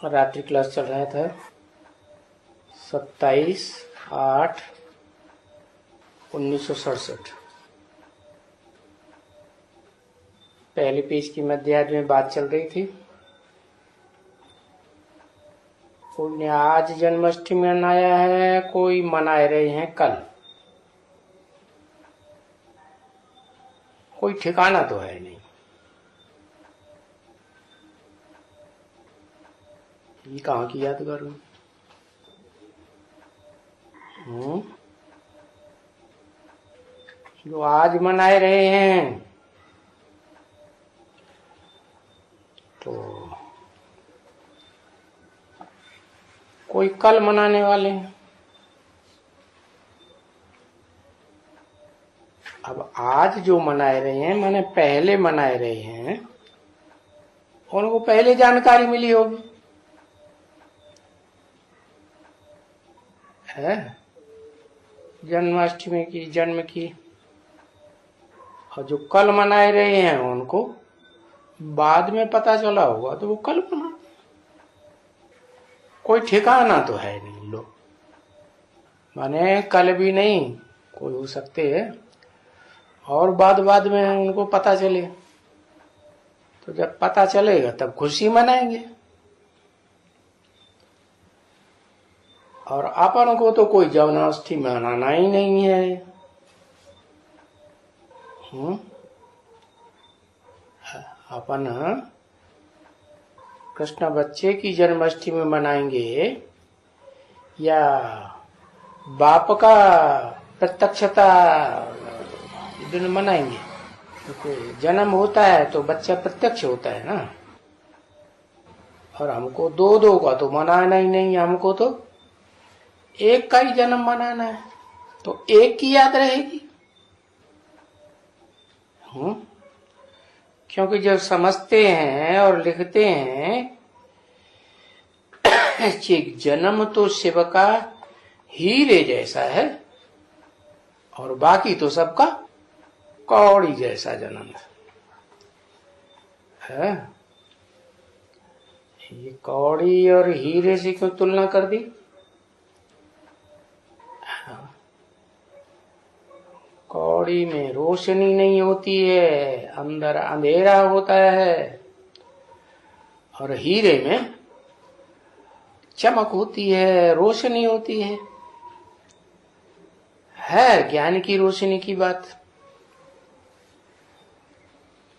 रात्रि क्लास चल रहा था 27/8/1967। पहले पेज की मध्याह्न में बात चल रही थी। कोई ने आज जन्माष्टमी मनाया है, कोई मना रहे हैं कल। कोई ठिकाना तो है नहीं। ये कहाँ की यादगार में? जो आज मनाए रहे हैं तो कोई कल मनाने वाले हैं। अब आज जो मनाए रहे हैं माने पहले मनाए रहे हैं, उनको पहले जानकारी मिली होगी है जन्माष्टमी की, जन्म की। और जो कल मनाए रहे हैं उनको बाद में पता चला होगा तो वो कल मना। कोई ठिकाना तो है नहीं। लोग माने कल भी नहीं, कोई हो सकते है और बाद में उनको पता चले। तो जब पता चलेगा तब खुशी मनाएंगे। और अपन को तो कोई जन्माष्टमी मनाना ही नहीं है। अपन कृष्ण बच्चे की जन्माष्टमी मनाएंगे या बाप का प्रत्यक्षता दिन मनाएंगे? क्योंकि जन्म होता है तो बच्चा प्रत्यक्ष होता है ना। और हमको दो का तो मनाना ही नहीं, हमको तो एक का ही जन्म मनाना है। तो एक की याद रहेगी। क्योंकि जब समझते हैं और लिखते हैं कि जन्म तो शिव का हीरे जैसा है और बाकी तो सबका कौड़ी जैसा जन्म है। ये कौड़ी और हीरे से क्यों तुलना कर दी? कौड़ी में रोशनी नहीं होती है, अंदर अंधेरा होता है। और हीरे में चमक होती है, रोशनी होती है ज्ञान की रोशनी की बात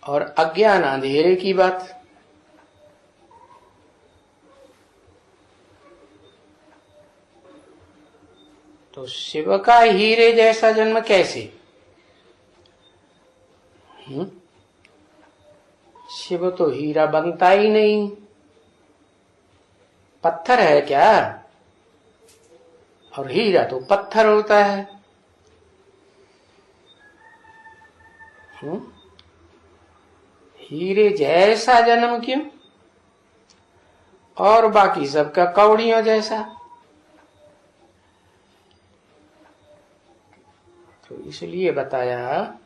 और अज्ञान अंधेरे की बात। तो शिव का हीरे जैसा जन्म कैसे? शिव तो हीरा बनता ही नहीं। पत्थर है क्या? और हीरा तो पत्थर होता है। हीरे जैसा जन्म क्यों? और बाकी सबका कौड़ियों जैसा। तो इसलिए बताया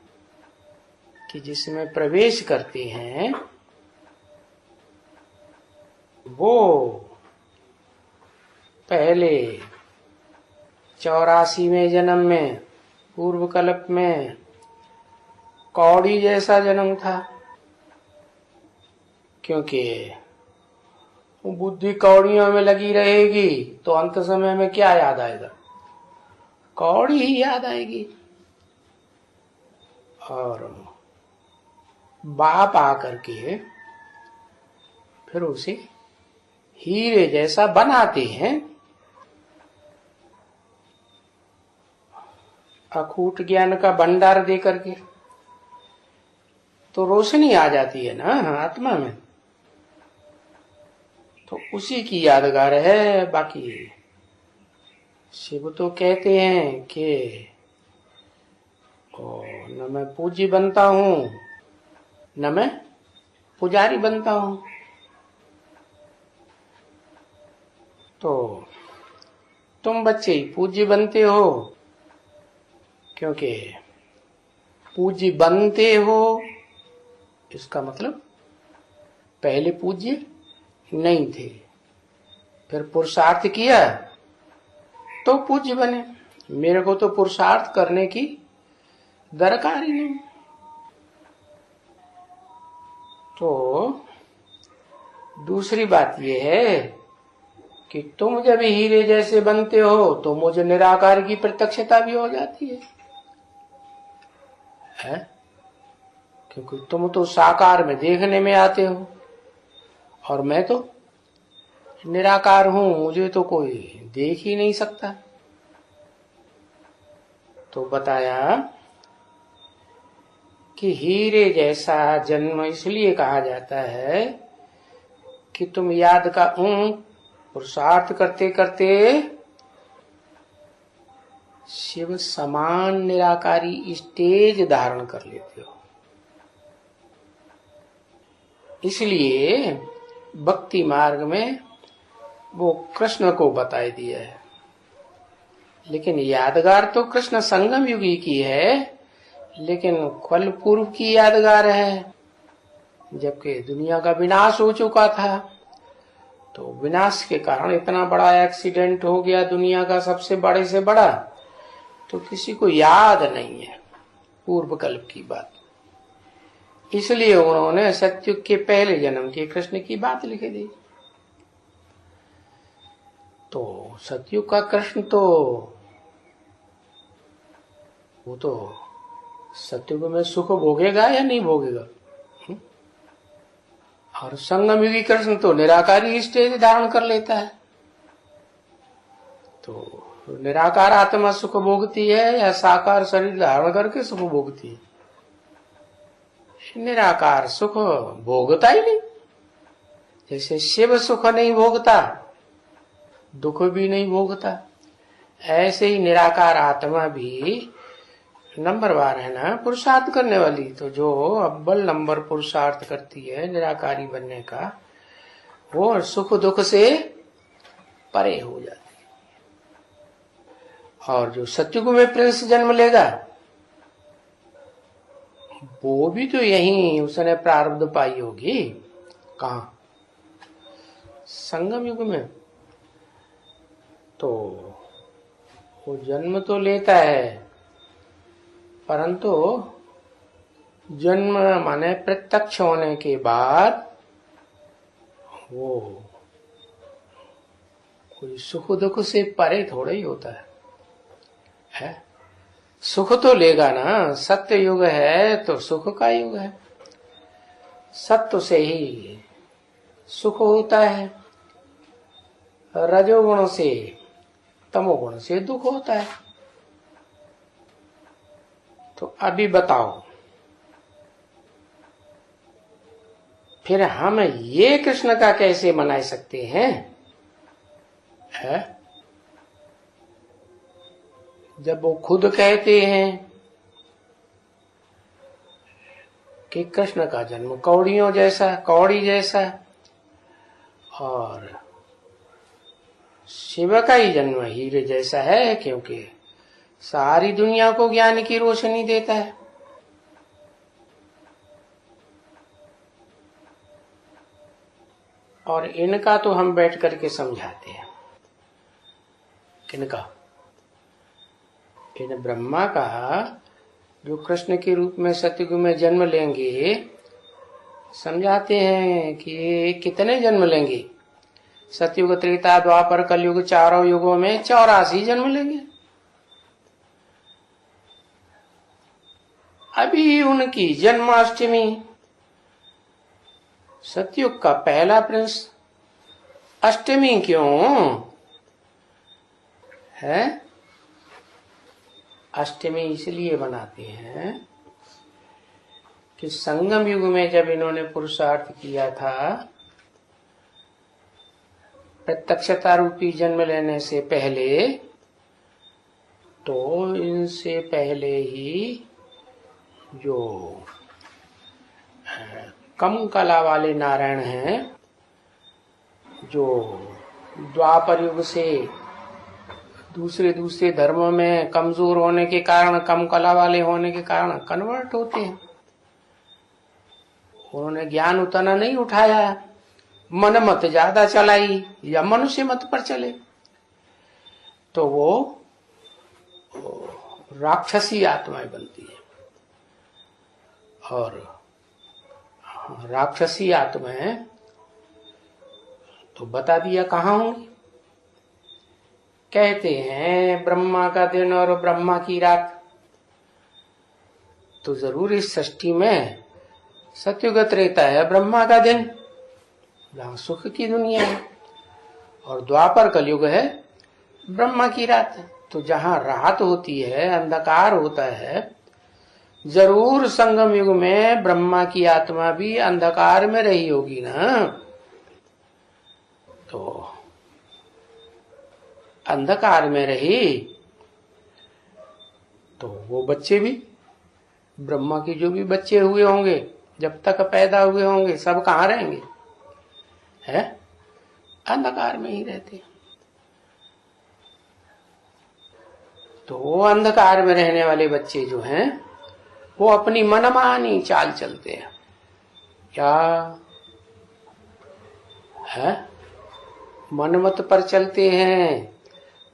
कि जिसमें प्रवेश करते हैं वो पहले 84वें जन्म में पूर्व कल्प में कौड़ी जैसा जन्म था। क्योंकि बुद्धि कौड़ियों में लगी रहेगी तो अंत समय में क्या याद आएगा? कौड़ी ही याद आएगी। और बाप आकर के फिर उसे हीरे जैसा बनाते हैं। अखूट ज्ञान का भंडार दे करके तो रोशनी आ जाती है ना आत्मा में। तो उसी की यादगार है। बाकी शिव तो कहते हैं कि न मैं पूज्य बनता हूं न मैं पुजारी बनता हूं। तो तुम बच्चे ही पूज्य बनते हो, क्योंकि पूज्य बनते हो इसका मतलब पहले पूज्य नहीं थे। फिर पुरुषार्थ किया तो पूज्य बने। मेरे को तो पुरुषार्थ करने की दरकार ही नहीं। तो दूसरी बात यह है कि तुम जब हीरे जैसे बनते हो तो मुझे निराकार की प्रत्यक्षता भी हो जाती है? क्योंकि तुम तो साकार में देखने में आते हो और मैं तो निराकार हूं, मुझे तो कोई देख ही नहीं सकता। तो बताया कि हीरे जैसा जन्म इसलिए कहा जाता है कि तुम याद का पुरुषार्थ करते करते शिव समान निराकारी स्टेज धारण कर लेते हो। इसलिए भक्ति मार्ग में वो कृष्ण को बताई दिया है। लेकिन यादगार तो कृष्ण संगम युगी की है, लेकिन कल पूर्व की यादगार है, जबकि दुनिया का विनाश हो चुका था। तो विनाश के कारण इतना बड़ा एक्सीडेंट हो गया, दुनिया का सबसे बड़े से बड़ा, तो किसी को याद नहीं है पूर्व कल्प की बात। इसलिए उन्होंने सतयुग के पहले जन्म के कृष्ण की बात लिख दी। तो सतयुग का कृष्ण तो वो तो सतयुग में सुख भोगेगा या नहीं भोगेगा? और संगम युगी कृष्ण तो निराकारी स्टेज धारण कर लेता है। तो निराकार आत्मा सुख भोगती है या साकार शरीर धारण करके सुख भोगती है? निराकार सुख भोगता ही नहीं। जैसे शिव सुख नहीं भोगता, दुख भी नहीं भोगता, ऐसे ही निराकार आत्मा भी नंबर 1 है ना पुरुषार्थ करने वाली। तो जो अव्वल नंबर पुरुषार्थ करती है निराकारी बनने का, वो सुख दुख से परे हो जाती है। और जो सतयुग में प्रिंस जन्म लेगा, वो भी तो यही उसने प्रारब्ध पाई होगी। कहाँ? संगम युग में। तो वो जन्म तो लेता है, परंतु जन्म माने प्रत्यक्ष होने के बाद वो कोई सुख दुख से परे थोड़ा ही होता है? सुख तो लेगा ना। सत्य युग है तो सुख का युग है। सत्य से ही सुख होता है, रजोगुण से तमोगुण से दुख होता है। तो अभी बताओ, फिर हम ये कृष्ण का कैसे मना सकते हैं? जब वो खुद कहते हैं कि कृष्ण का जन्म कौड़ी जैसा और शिव का ही जन्म हीरे जैसा है, क्योंकि सारी दुनिया को ज्ञान की रोशनी देता है। और इनका तो हम बैठ करके समझाते हैं। किनका? इन ब्रह्मा का, जो कृष्ण के रूप में सतयुग में जन्म लेंगे, समझाते हैं कि कितने जन्म लेंगे। सतयुग, त्रेता, द्वापर, कलयुग, चारों युगों में 84 जन्म लेंगे। अभी उनकी जन्माष्टमी, सतयुग का पहला प्रिंस, अष्टमी क्यों है? अष्टमी इसलिए बनाते हैं कि संगम युग में जब इन्होंने पुरुषार्थ किया था, प्रत्यक्षता रूपी जन्म लेने से पहले, तो इनसे पहले ही जो कम कला वाले नारायण हैं, जो द्वापर युग से दूसरे धर्मों में कमजोर होने के कारण, कम कला वाले होने के कारण कन्वर्ट होते हैं, उन्होंने ज्ञान उतना नहीं उठाया मन मत ज्यादा चलाई या मनुष्य मत पर चले तो वो राक्षसी आत्माएं बनती है। और राक्षसी आत्माएं तो बता दिया कहाँ होंगी। कहते हैं ब्रह्मा का दिन और ब्रह्मा की रात, तो जरूर इस सृष्टि में सत्युगत रहता है ब्रह्मा का दिन, जहां सुख की दुनिया है, और द्वापर कलयुग है ब्रह्मा की रात। तो जहां रात होती है, अंधकार होता है, जरूर संगम युग में ब्रह्मा की आत्मा भी अंधकार में रही होगी ना। तो अंधकार में रही तो वो बच्चे भी, ब्रह्मा के जो भी बच्चे हुए होंगे, जब तक पैदा हुए होंगे, सब कहाँ रहेंगे? है अंधकार में ही रहते। तो वो अंधकार में रहने वाले बच्चे जो हैं वो अपनी मनमानी चाल चलते हैं। क्या है? मनमत पर चलते हैं,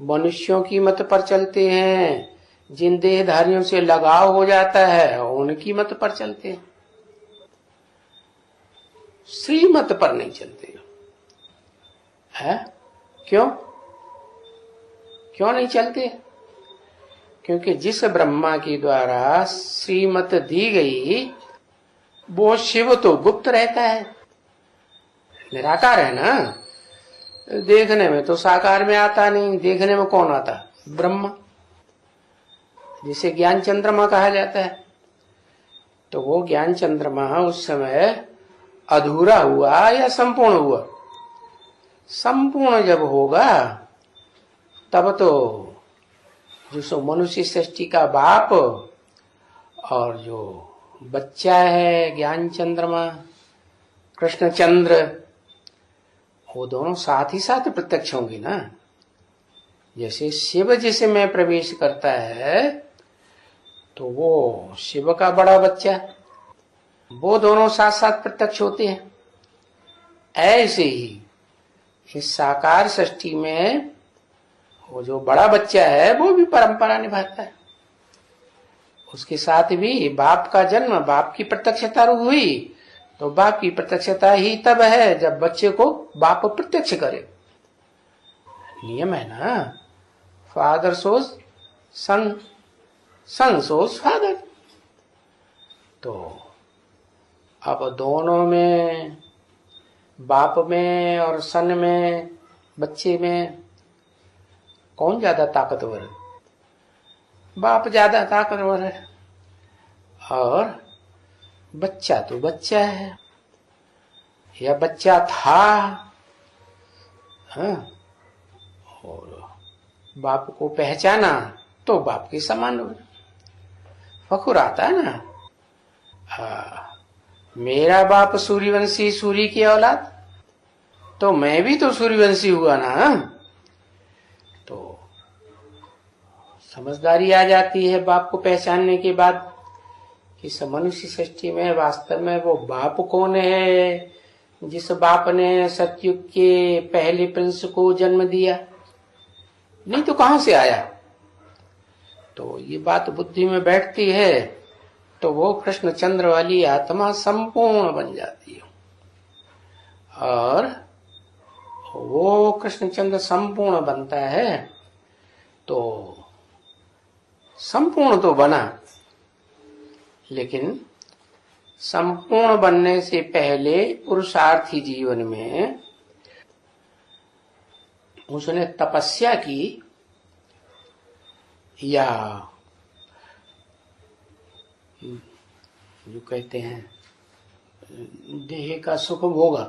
मनुष्यों की मत पर चलते हैं, जिन देहधारियों से लगाव हो जाता है उनकी मत पर चलते हैं, श्रीमत पर नहीं चलते है। क्यों नहीं चलते? क्योंकि जिस ब्रह्मा के द्वारा श्रीमत दी गई वो शिव तो गुप्त रहता है, निराकार है ना। देखने में तो साकार में आता नहीं, देखने में कौन आता? ब्रह्मा, जिसे ज्ञान चंद्रमा कहा जाता है। तो वो ज्ञान चंद्रमा उस समय अधूरा हुआ या संपूर्ण हुआ? संपूर्ण जब होगा तब तो जो सो मनुष्य सृष्टि का बाप और जो बच्चा है ज्ञान चंद्रमा कृष्ण चंद्र, वो दोनों साथ ही साथ प्रत्यक्ष होंगे ना। जैसे शिव जिसमें प्रवेश करता है तो वो शिव का बड़ा बच्चा, वो दोनों साथ साथ प्रत्यक्ष होते हैं। ऐसे ही इस साकार सृष्टि में वो जो बड़ा बच्चा है वो भी परंपरा निभाता है। उसके साथ भी बाप का जन्म, बाप की प्रत्यक्षता हुई, तो बाप की प्रत्यक्षता ही तब है जब बच्चे को बाप प्रत्यक्ष करे। नियम है ना, फादर सोज सन, सन सोज फादर। तो अब दोनों में, बाप में और सन में, बच्चे में कौन ज्यादा ताकतवर है? बाप ज्यादा ताकतवर है, और बच्चा तो बच्चा है, या बच्चा था। हाँ, और बाप को पहचाना तो बाप के समान फखुर आता है ना। मेरा बाप सूर्यवंशी, सूर्य की औलाद, तो मैं भी तो सूर्यवंशी हुआ ना। तो समझदारी आ जाती है बाप को पहचानने के बाद कि मनुष्य सृष्टि में वास्तव में वो बाप कौन है, जिस बाप ने सतयुग के पहले प्रिंस को जन्म दिया, नहीं तो कहां से आया। तो ये बात बुद्धि में बैठती है तो वो कृष्ण चंद्र वाली आत्मा संपूर्ण बन जाती है। और वो कृष्ण चंद्र संपूर्ण बनता है तो संपूर्ण तो बना, लेकिन संपूर्ण बनने से पहले पुरुषार्थी जीवन में उसने तपस्या की, या जो कहते हैं देह का सुख भोगा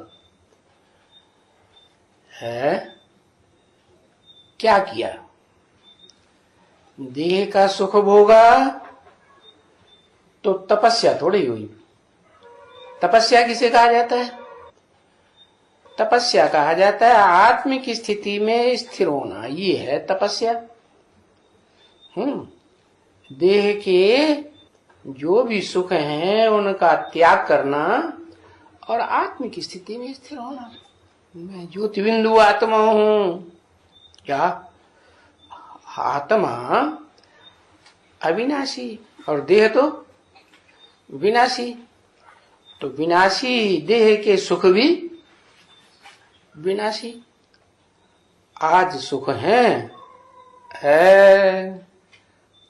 है। क्या किया? देह का सुख भोगा तो तपस्या थोड़ी हुई। तपस्या किसे कहा जाता है? तपस्या कहा जाता है आत्मिक स्थिति में स्थिर होना, ये है तपस्या। देह के जो भी सुख हैं उनका त्याग करना और आत्मिक स्थिति में स्थिर होना, मैं ज्योति बिंदु आत्मा हूं। क्या? आत्मा अविनाशी और देह तो विनाशी। तो विनाशी देह के सुख भी विनाशी। आज सुख है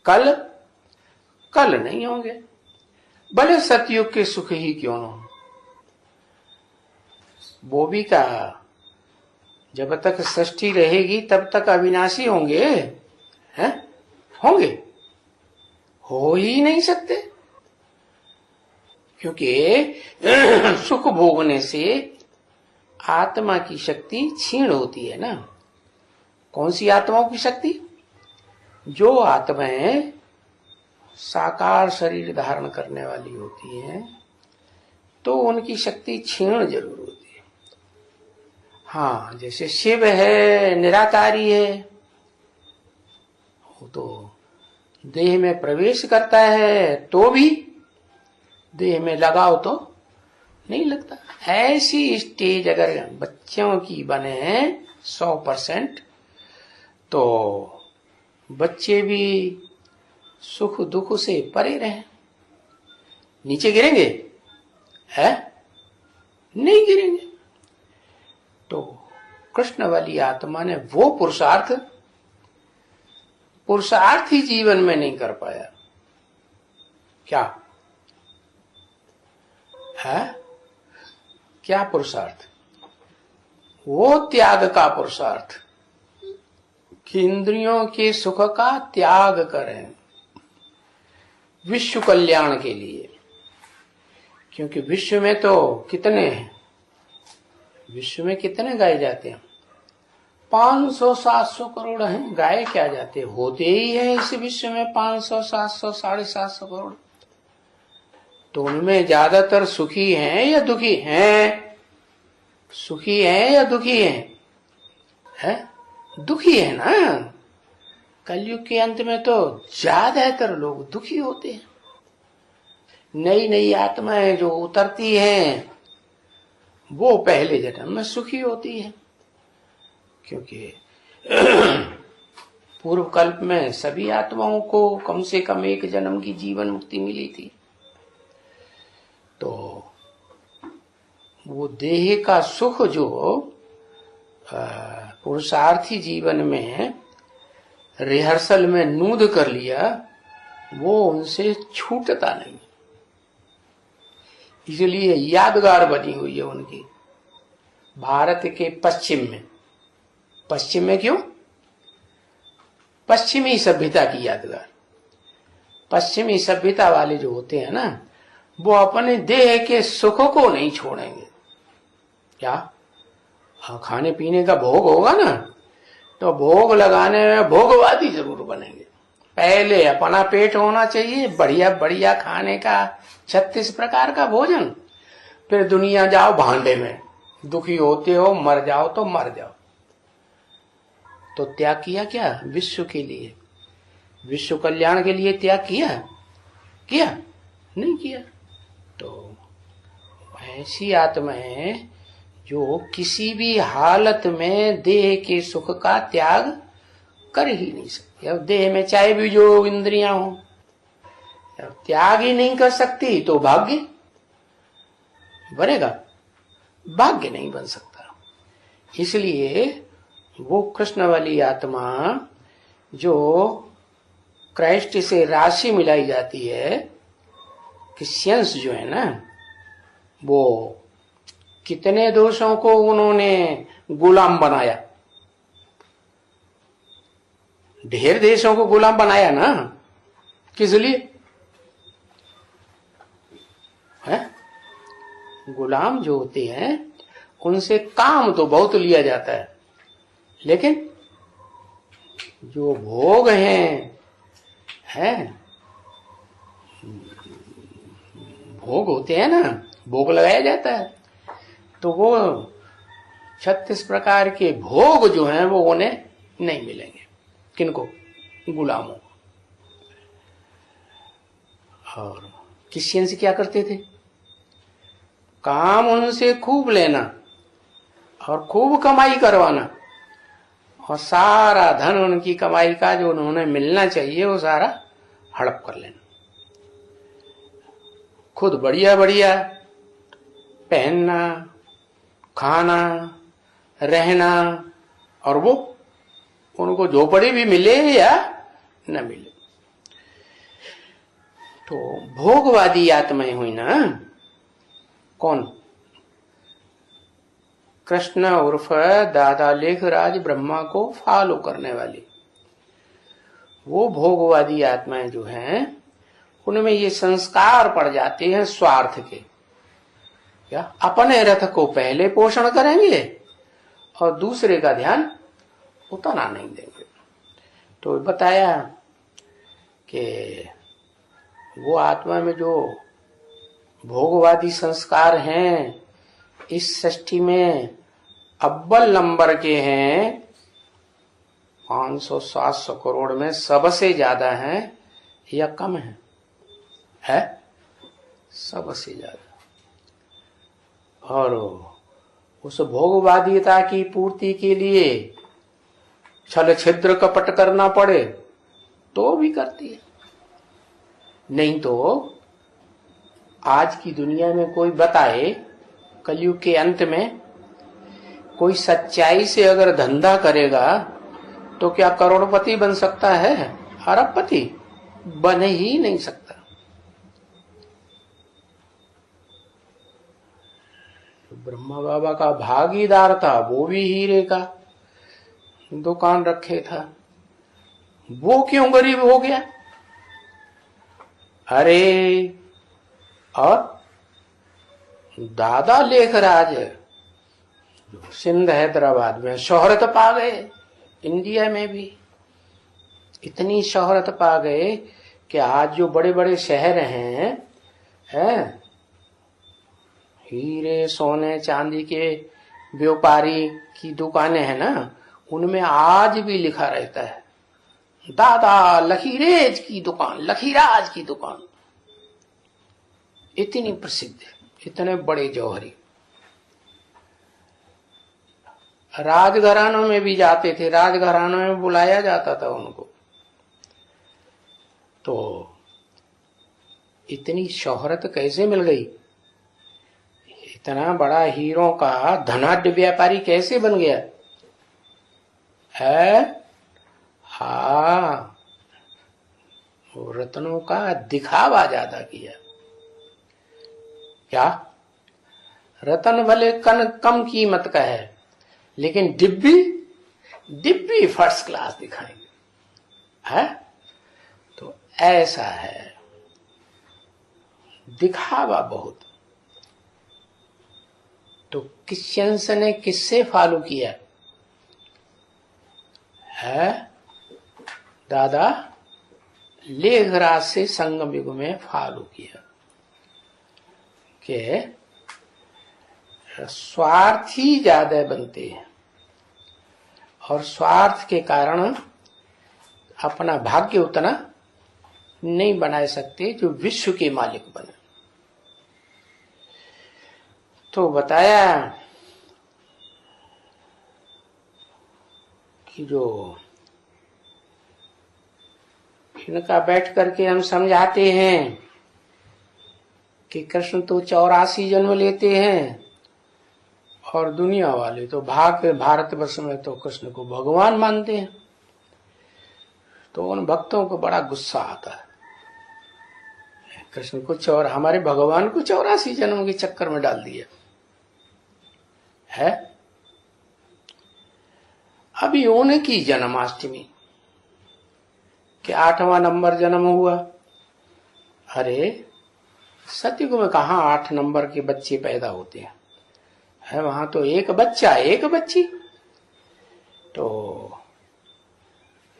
कल कल नहीं होंगे, भले सतयुग के सुख ही क्यों न हो। वो भी का जब तक सृष्टि रहेगी तब तक अविनाशी होंगे, हैं? होंगे? हो ही नहीं सकते, क्योंकि सुख भोगने से आत्मा की शक्ति क्षीण होती है ना। कौन सी आत्माओं की शक्ति? जो आत्माएं साकार शरीर धारण करने वाली होती हैं तो उनकी शक्ति क्षीण जरूर होती है। हाँ, जैसे शिव है, निराकारी है, वो तो देह में प्रवेश करता है तो भी देह में लगाव तो नहीं लगता। ऐसी स्टेज अगर बच्चों की बने 100%, तो बच्चे भी सुख दुख से परे रहें। नीचे गिरेंगे? है? नहीं गिरेंगे। तो कृष्ण वाली आत्मा ने वो पुरुषार्थ ही जीवन में नहीं कर पाया। क्या है? क्या पुरुषार्थ? वो त्याग का पुरुषार्थ कि इंद्रियों के सुख का त्याग करें विश्व कल्याण के लिए। क्योंकि विश्व में तो कितने हैं? विश्व में कितने गाय जाते हैं? 500-700 करोड़ हैं। गाय क्या जाते होते ही है इस विश्व में 500-700 750 करोड़। तो उनमें ज्यादातर सुखी हैं या दुखी हैं? सुखी हैं या दुखी हैं? है? दुखी है ना। कलयुग के अंत में तो ज्यादातर लोग दुखी होते हैं। नई नई आत्माएं जो उतरती हैं वो पहले जन्म में सुखी होती है, क्योंकि पूर्व कल्प में सभी आत्माओं को कम से कम एक जन्म की जीवन मुक्ति मिली थी। तो वो देह का सुख जो पुरुषार्थी जीवन में रिहर्सल में नूद कर लिया, वो उनसे छूटता नहीं। इसलिए यादगार बनी हुई है उनकी भारत के पश्चिम में। पश्चिम में क्यों? पश्चिमी सभ्यता की यादगार। पश्चिमी सभ्यता वाले जो होते हैं ना, वो अपने देह के सुख को नहीं छोड़ेंगे। क्या? खाने पीने का भोग होगा ना, तो भोग लगाने में भोगवादी जरूर बनेंगे। पहले अपना पेट होना चाहिए, बढ़िया बढ़िया खाने का 36 प्रकार का भोजन, फिर दुनिया जाओ भांडे में। दुखी होते हो, मर जाओ तो मर जाओ। तो त्याग किया क्या? विश्व के लिए, विश्व कल्याण के लिए त्याग किया? किया? नहीं किया। तो ऐसी आत्माएं जो किसी भी हालत में देह के सुख का त्याग कर ही नहीं सकती। अब देह में चाहे भी जो इंद्रियां हो, त्याग ही नहीं कर सकती तो भाग्य बनेगा? भाग्य नहीं बन सकता। इसलिए वो कृष्ण वाली आत्मा जो क्राइस्ट से राशि मिलाई जाती है, क्रिश्चियंस जो है ना, वो कितने दोषों को उन्होंने गुलाम बनाया। ढेर देशों को गुलाम बनाया ना। किस लिए? है? गुलाम जो होते हैं उनसे काम तो बहुत लिया जाता है, लेकिन जो भोग हैं, भोग होते हैं ना, भोग लगाया जाता है, तो वो 36 प्रकार के भोग जो हैं वो उन्हें नहीं मिलेंगे। किनको? गुलामों। और क्रिश्चियंस क्या करते थे? काम उनसे खूब लेना और खूब कमाई करवाना, और सारा धन उनकी कमाई का जो उन्होंने मिलना चाहिए वो सारा हड़प कर लेना। खुद बढ़िया बढ़िया पहनना, खाना, रहना, और वो उनको झोपड़ी भी मिले या न मिले। तो भोगवादी आत्माएं हुई ना। कौन? कृष्ण उर्फ दादा लेखराज ब्रह्मा को फॉलो करने वाली वो भोगवादी आत्माएं जो हैं, उनमें ये संस्कार पड़ जाते हैं स्वार्थ के। क्या? अपने रथ को पहले पोषण करेंगे और दूसरे का ध्यान उतना नहीं देंगे। तो बताया कि वो आत्मा में जो भोगवादी संस्कार हैं, इस सृष्टि में अव्वल नंबर के हैं, 500-700 करोड़ में सबसे ज्यादा हैं या कम है? सबसे ज्यादा। और उस भोगवादिता की पूर्ति के लिए छल छिद्र कपट करना पड़े तो भी करती है। नहीं तो आज की दुनिया में कोई बताए, कलयुग के अंत में कोई सच्चाई से अगर धंधा करेगा तो क्या करोड़पति बन सकता है? अरबपति बन ही नहीं सकता। ब्रह्मा बाबा का भागीदार था, वो भी हीरे का दुकान रखे था, वो क्यों गरीब हो गया? अरे, और दादा लेखराज सिंध हैदराबाद में शोहरत पा गए, इंडिया में भी इतनी शोहरत पा गए कि आज जो बड़े बड़े शहर हैं, हीरे सोने चांदी के व्यापारी की दुकानें हैं ना, उनमें आज भी लिखा रहता है दादा लखीरेज की दुकान, लखीराज की दुकान। इतनी प्रसिद्ध, इतने बड़े जौहरी। राजघरानों में भी जाते थे, राजघरानों में बुलाया जाता था उनको। तो इतनी शोहरत कैसे मिल गई? इतना बड़ा हीरों का धनाढ्य व्यापारी कैसे बन गया है? हाँ, रत्नों का दिखावा ज्यादा किया। क्या? रतन भले कम कीमत का है, लेकिन डिब्बी फर्स्ट क्लास दिखाएंगे, है? तो ऐसा है, दिखावा बहुत। तो क्रिश्चियंस ने किससे फॉलो किया है? दादा लेखराज से संगम युग में फॉलो किया कि स्वार्थी ज्यादा बनते हैं और स्वार्थ के कारण अपना भाग्य उतना नहीं बना सकते जो विश्व के मालिक बने। तो बताया कि जो इनका बैठ करके हम समझाते हैं कि कृष्ण तो 84 जन्म लेते हैं और दुनिया वाले तो भारतवर्ष में तो कृष्ण को भगवान मानते हैं। तो उन भक्तों को बड़ा गुस्सा आता है, कृष्ण को हमारे भगवान को 84 जन्म के चक्कर में डाल दिया है। अभी उनकी जन्माष्टमी के 8वां नंबर जन्म हुआ। अरे सतयुग में कहाँ 8 नंबर के बच्चे पैदा होते हैं, है वहां तो एक बच्चा एक बच्ची। तो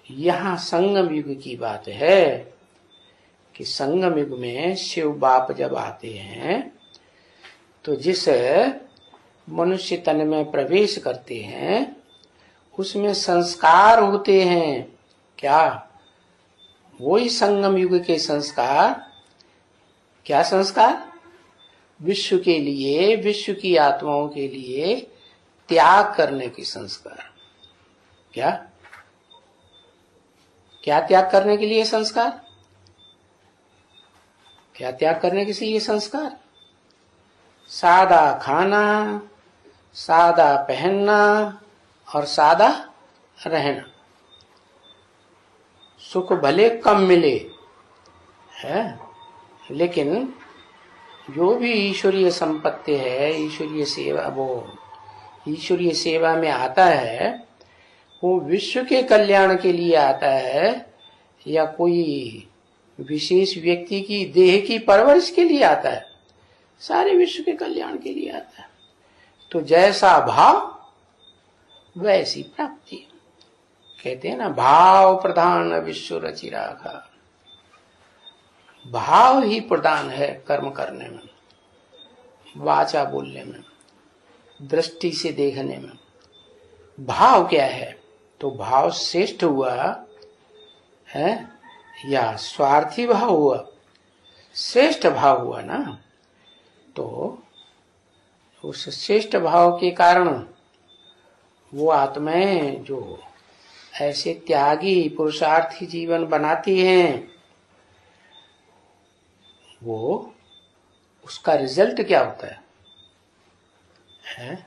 यहां संगम युग की बात है कि संगम युग में शिव बाप जब आते हैं तो जिस मनुष्य तन में प्रवेश करते हैं उसमें संस्कार होते हैं। क्या? वही संगम युग के संस्कार। क्या संस्कार? विश्व के लिए, विश्व की आत्माओं के लिए त्याग करने की संस्कार। क्या क्या त्याग करने के लिए संस्कार? क्या त्याग करने के लिए संस्कार? सादा खाना, सादा पहनना और सादा रहना। सुख भले कम मिले है, लेकिन जो भी ईश्वरीय संपत्ति है, ईश्वरीय सेवा, वो ईश्वरीय सेवा में आता है, वो विश्व के कल्याण के लिए आता है या कोई विशेष व्यक्ति की देह की परवरिश के लिए आता है? सारे विश्व के कल्याण के लिए आता है। तो जैसा भाव वैसी प्राप्ति। कहते हैं ना, भाव प्रधान विश्व रचि राखा। भाव ही प्रधान है कर्म करने में, वाचा बोलने में, दृष्टि से देखने में। भाव क्या है? तो भाव श्रेष्ठ हुआ है या स्वार्थी भाव हुआ? श्रेष्ठ भाव हुआ ना। तो उस श्रेष्ठ भाव के कारण वो आत्माएं जो ऐसे त्यागी पुरुषार्थी जीवन बनाती हैं, वो उसका रिजल्ट क्या होता है?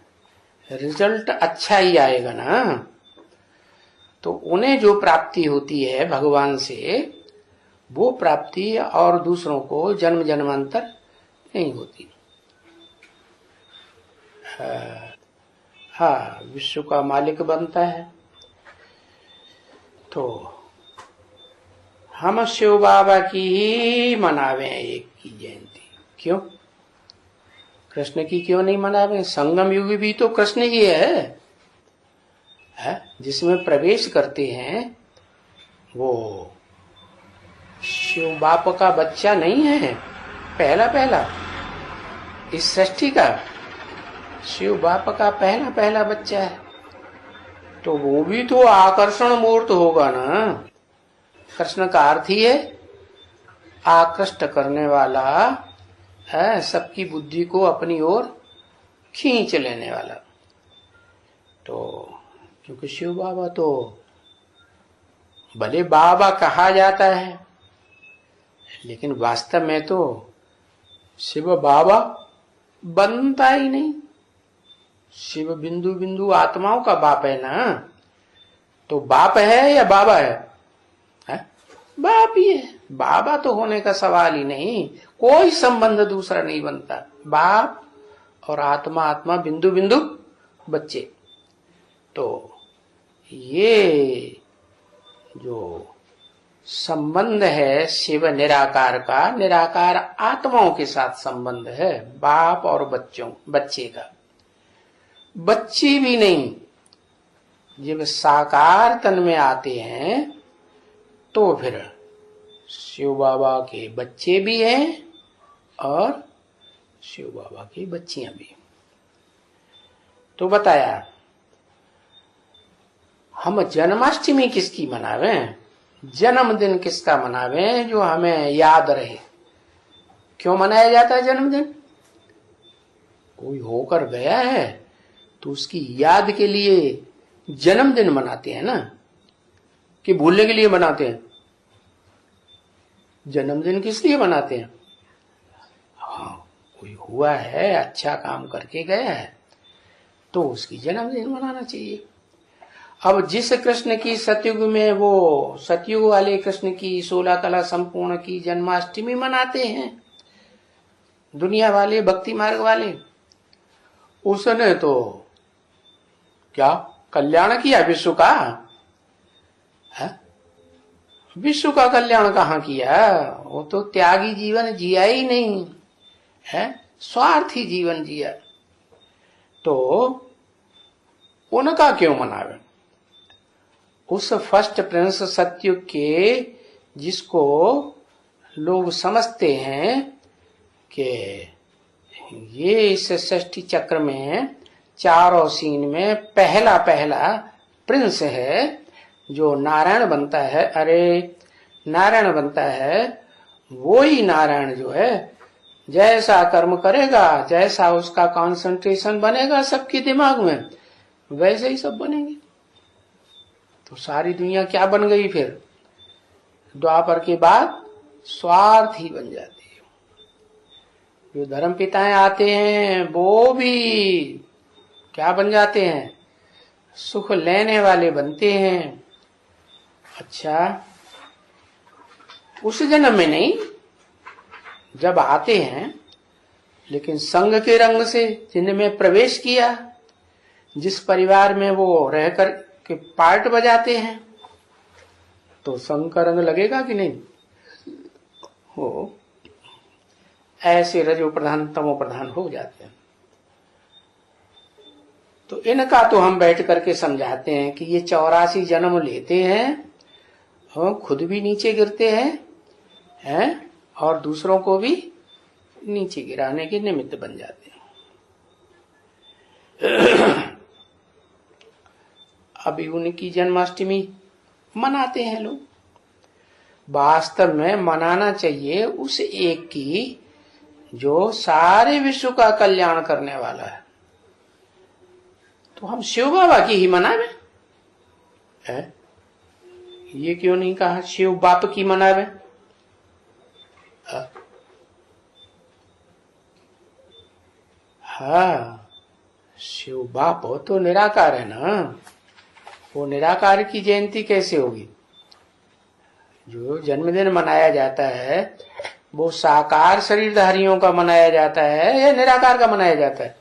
रिजल्ट अच्छा ही आएगा ना। तो उन्हें जो प्राप्ति होती है भगवान से, वो प्राप्ति और दूसरों को जन्म जन्मांतर नहीं होती। हाँ, विश्व का मालिक बनता है। तो हम शिव बाबा की ही मनावे एक की जयंती। क्यों? कृष्ण की क्यों नहीं मनावे? संगम युग भी तो कृष्ण ही है, जिसमें प्रवेश करते हैं वो शिव बाप का बच्चा नहीं है। पहला पहला इस सृष्टि का शिव बाप का पहला पहला बच्चा है। तो वो भी तो आकर्षण मूर्त होगा ना। कृष्ण का अर्थ ही है आकृष्ट करने वाला है, सबकी बुद्धि को अपनी ओर खींच लेने वाला। तो क्योंकि शिव बाबा तो भले बाबा कहा जाता है, लेकिन वास्तव में तो शिव बाबा बनता ही नहीं। शिव बिंदु बिंदु आत्माओं का बाप है ना। तो बाप है या बाबा है? बाप ही है। बाबा तो होने का सवाल ही नहीं, कोई संबंध दूसरा नहीं बनता। बाप और आत्मा, आत्मा बिंदु बिंदु बच्चे। तो ये जो संबंध है शिव निराकार का, निराकार आत्माओं के साथ संबंध है, बाप और बच्चे का। बच्चे भी नहीं, जब साकार तन में आते हैं तो फिर शिव बाबा के बच्चे भी हैं और शिव बाबा की बच्चियां भी। तो बताया हम जन्माष्टमी किसकी मनावे, जन्मदिन किसका मनावे जो हमें याद रहे। क्यों मनाया जाता है जन्मदिन? कोई होकर गया है तो उसकी याद के लिए जन्मदिन मनाते हैं ना, कि भूलने के लिए मनाते हैं? जन्मदिन किस लिए मनाते हैं? हाँ, कोई हुआ है, अच्छा काम करके गया है, तो उसकी जन्मदिन मनाना चाहिए। अब जिस कृष्ण की सतयुग में, वो सतयुग वाले कृष्ण की 16 कला संपूर्ण की जन्माष्टमी मनाते हैं दुनिया वाले, भक्ति मार्ग वाले, उसने तो क्या कल्याण किया विश्व का? है? विश्व का कल्याण कहाँ किया? वो तो त्यागी जीवन जिया ही नहीं है, स्वार्थी जीवन जिया। तो उनका क्यों मनावे? उस फर्स्ट प्रिंस सतयुग के, जिसको लोग समझते हैं कि ये इस सृष्टि चक्र में चारों सीन में पहला पहला प्रिंस है जो नारायण बनता है। अरे नारायण बनता है, वो ही नारायण जो है जैसा कर्म करेगा, जैसा उसका कंसंट्रेशन बनेगा सबके दिमाग में, वैसे ही सब बनेंगे। तो सारी दुनिया क्या बन गई फिर? द्वापर के बाद स्वार्थ ही बन जाती है। जो धर्म पिताएं आते हैं वो भी क्या बन जाते हैं? सुख लेने वाले बनते हैं। अच्छा, उस जन्म में नहीं, जब आते हैं, लेकिन संग के रंग से जिनमें प्रवेश किया, जिस परिवार में वो रहकर के पार्ट बजाते हैं, तो संग का रंग लगेगा कि नहीं? हो ऐसे रजो प्रधान तमो प्रधान हो जाते हैं। तो इनका तो हम बैठ करके समझाते हैं कि ये 84 जन्म लेते हैं, खुद भी नीचे गिरते हैं और दूसरों को भी नीचे गिराने के निमित्त बन जाते हैं। अभी उनकी जन्माष्टमी मनाते हैं लोग। वास्तव में मनाना चाहिए उस एक की जो सारे विश्व का कल्याण करने वाला है। तो हम शिव बाबा की ही मनावे, ये क्यों नहीं कहा शिव बाप की मनावे? हाँ, शिव बाप तो निराकार है ना, वो निराकार की जयंती कैसे होगी? जो जन्मदिन मनाया जाता है वो साकार शरीरधारियों का मनाया जाता है या निराकार का मनाया जाता है?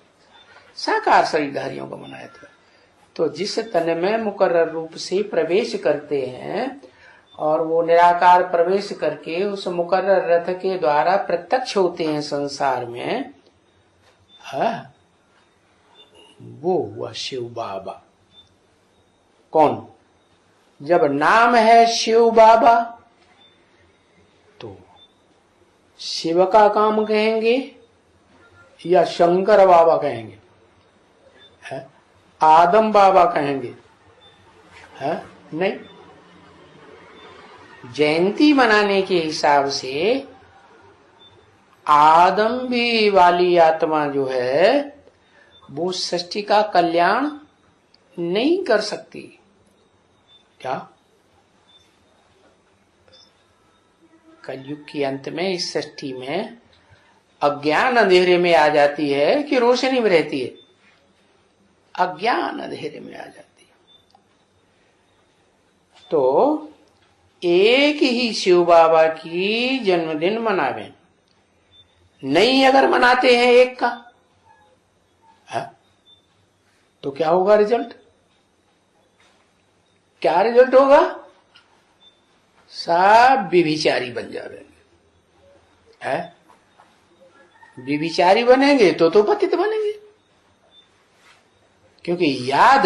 साकार शरीरधारियों का मनाया जाता है। तो जिस तन में मुकर्रर रूप से प्रवेश करते हैं और वो निराकार प्रवेश करके उस मुकर्रर रथ के द्वारा प्रत्यक्ष होते हैं संसार में, वो हुआ शिव बाबा। कौन? जब नाम है शिव बाबा तो शिव का काम कहेंगे या शंकर बाबा कहेंगे? आदम बाबा कहेंगे? नहीं। जयंती मनाने के हिसाब से आदम भी वाली आत्मा जो है वो सृष्टि का कल्याण नहीं कर सकती। क्या? कलयुग के अंत में इस सृष्टि में अज्ञान अंधेरे में आ जाती है कि रोशनी में रहती है? अज्ञान अंधेरे में आ जाती है। तो एक ही शिव बाबा की जन्मदिन मनावे, नहीं अगर मनाते हैं एक का, तो क्या होगा रिजल्ट? क्या रिजल्ट होगा? सब विभिचारी बन जाएंगे। विभिचारी बनेंगे तो पतित बनेंगे, क्योंकि याद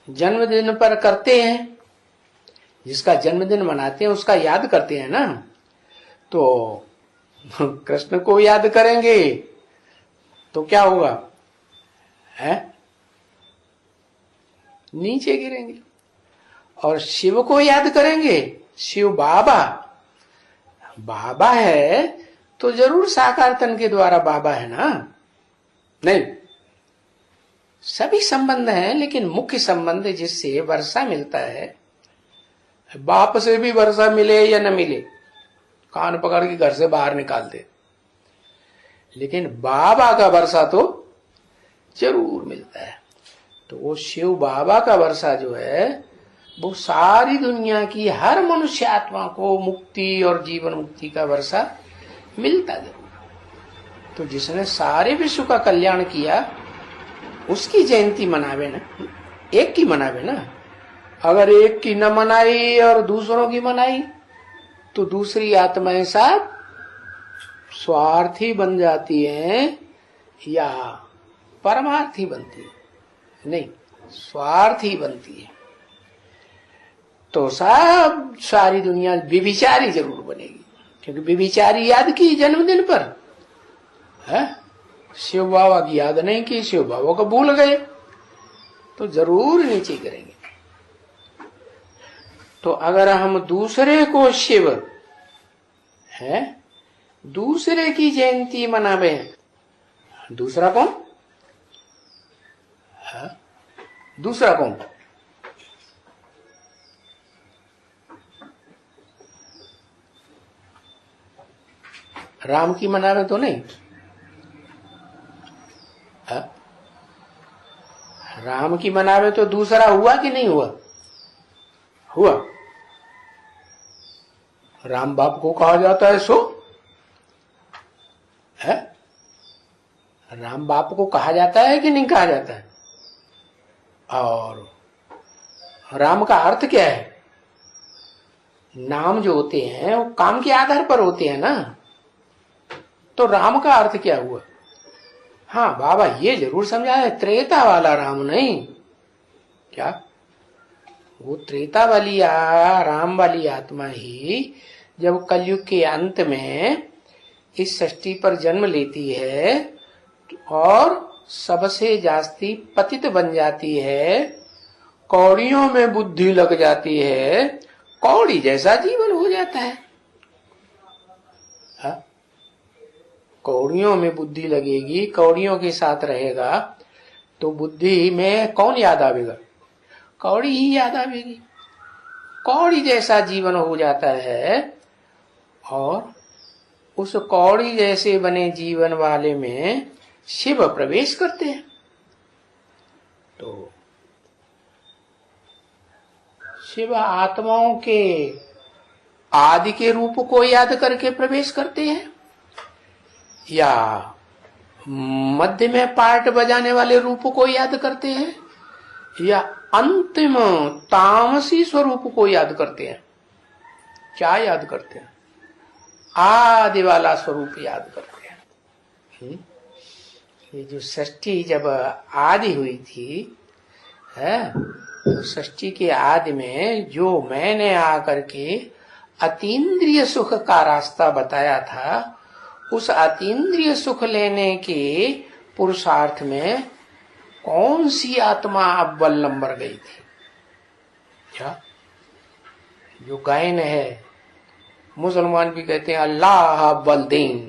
जन्मदिन पर करते हैं, जिसका जन्मदिन मनाते हैं उसका याद करते हैं ना। तो कृष्ण को याद करेंगे तो क्या होगा? नीचे गिरेंगे। और शिव को याद करेंगे, शिव बाबा बाबा है तो जरूर साकार तन के द्वारा बाबा है ना? नहीं, सभी संबंध हैं, लेकिन मुख्य संबंध जिससे वर्षा मिलता है, बाप से भी वर्षा मिले या न मिले, कान पकड़ के घर से बाहर निकाल दे, लेकिन बाबा का वर्षा तो जरूर मिलता है। तो वो शिव बाबा का वर्षा जो है वो सारी दुनिया की हर मनुष्य आत्मा को मुक्ति और जीवन मुक्ति का वर्षा मिलता जरूर। तो जिसने सारे विश्व का कल्याण किया उसकी जयंती मनावे ना, एक की मनावे ना। अगर एक की न मनाई और दूसरों की मनाई तो दूसरी आत्माएं सब स्वार्थी बन जाती हैं या परमार्थी बनती है? नहीं, स्वार्थी बनती है। तो सब सारी दुनिया विभिचारी जरूर बनेगी, क्योंकि विभिचारी याद की जन्मदिन पर है, शिव बाबा की याद नहीं की, शिव बाबा को भूल गए तो जरूर नीचे गिरेंगे। तो अगर हम दूसरे को शिव है, दूसरे की जयंती मनावे, दूसरा कौन है? दूसरा कौन? राम की मनावे तो नहीं? हा? राम की मनावे तो दूसरा हुआ कि नहीं हुआ? हुआ। राम बाप को कहा जाता है सो है? राम बाप को कहा जाता है कि नहीं कहा जाता है? और राम का अर्थ क्या है? नाम जो होते हैं वो काम के आधार पर होते हैं ना, तो राम का अर्थ क्या हुआ? हाँ बाबा ये जरूर समझा है, त्रेता वाला राम नहीं। क्या? वो त्रेता वाली राम वाली आत्मा ही जब कलयुग के अंत में इस सृष्टि पर जन्म लेती है और सबसे जास्ती पतित बन जाती है, कौड़ियों में बुद्धि लग जाती है, कौड़ी जैसा जीवन हो जाता है। हा? कौड़ियों में बुद्धि लगेगी, कौड़ियों के साथ रहेगा, तो बुद्धि में कौन याद आवेगा? कौड़ी ही याद आवेगी। कौड़ी जैसा जीवन हो जाता है और उस कौड़ी जैसे बने जीवन वाले में शिव प्रवेश करते हैं। तो शिव आत्माओं के आदि के रूप को याद करके प्रवेश करते हैं या मध्य में पार्ट बजाने वाले रूप को याद करते हैं या अंतिम तामसी स्वरूप को याद करते हैं? क्या याद करते हैं? आदि वाला स्वरूप याद करते हैं। ये जो सृष्टि जब आदि हुई थी है, तो सृष्टि के आदि में जो मैंने आकर के अतीन्द्रिय सुख का रास्ता बताया था, उस अतीन्द्रिय सुख लेने के पुरुषार्थ में कौन सी आत्मा अव्वल नंबर गई थी? क्या? जो गायन है, मुसलमान भी कहते हैं अल्लाह अव्वल दीन।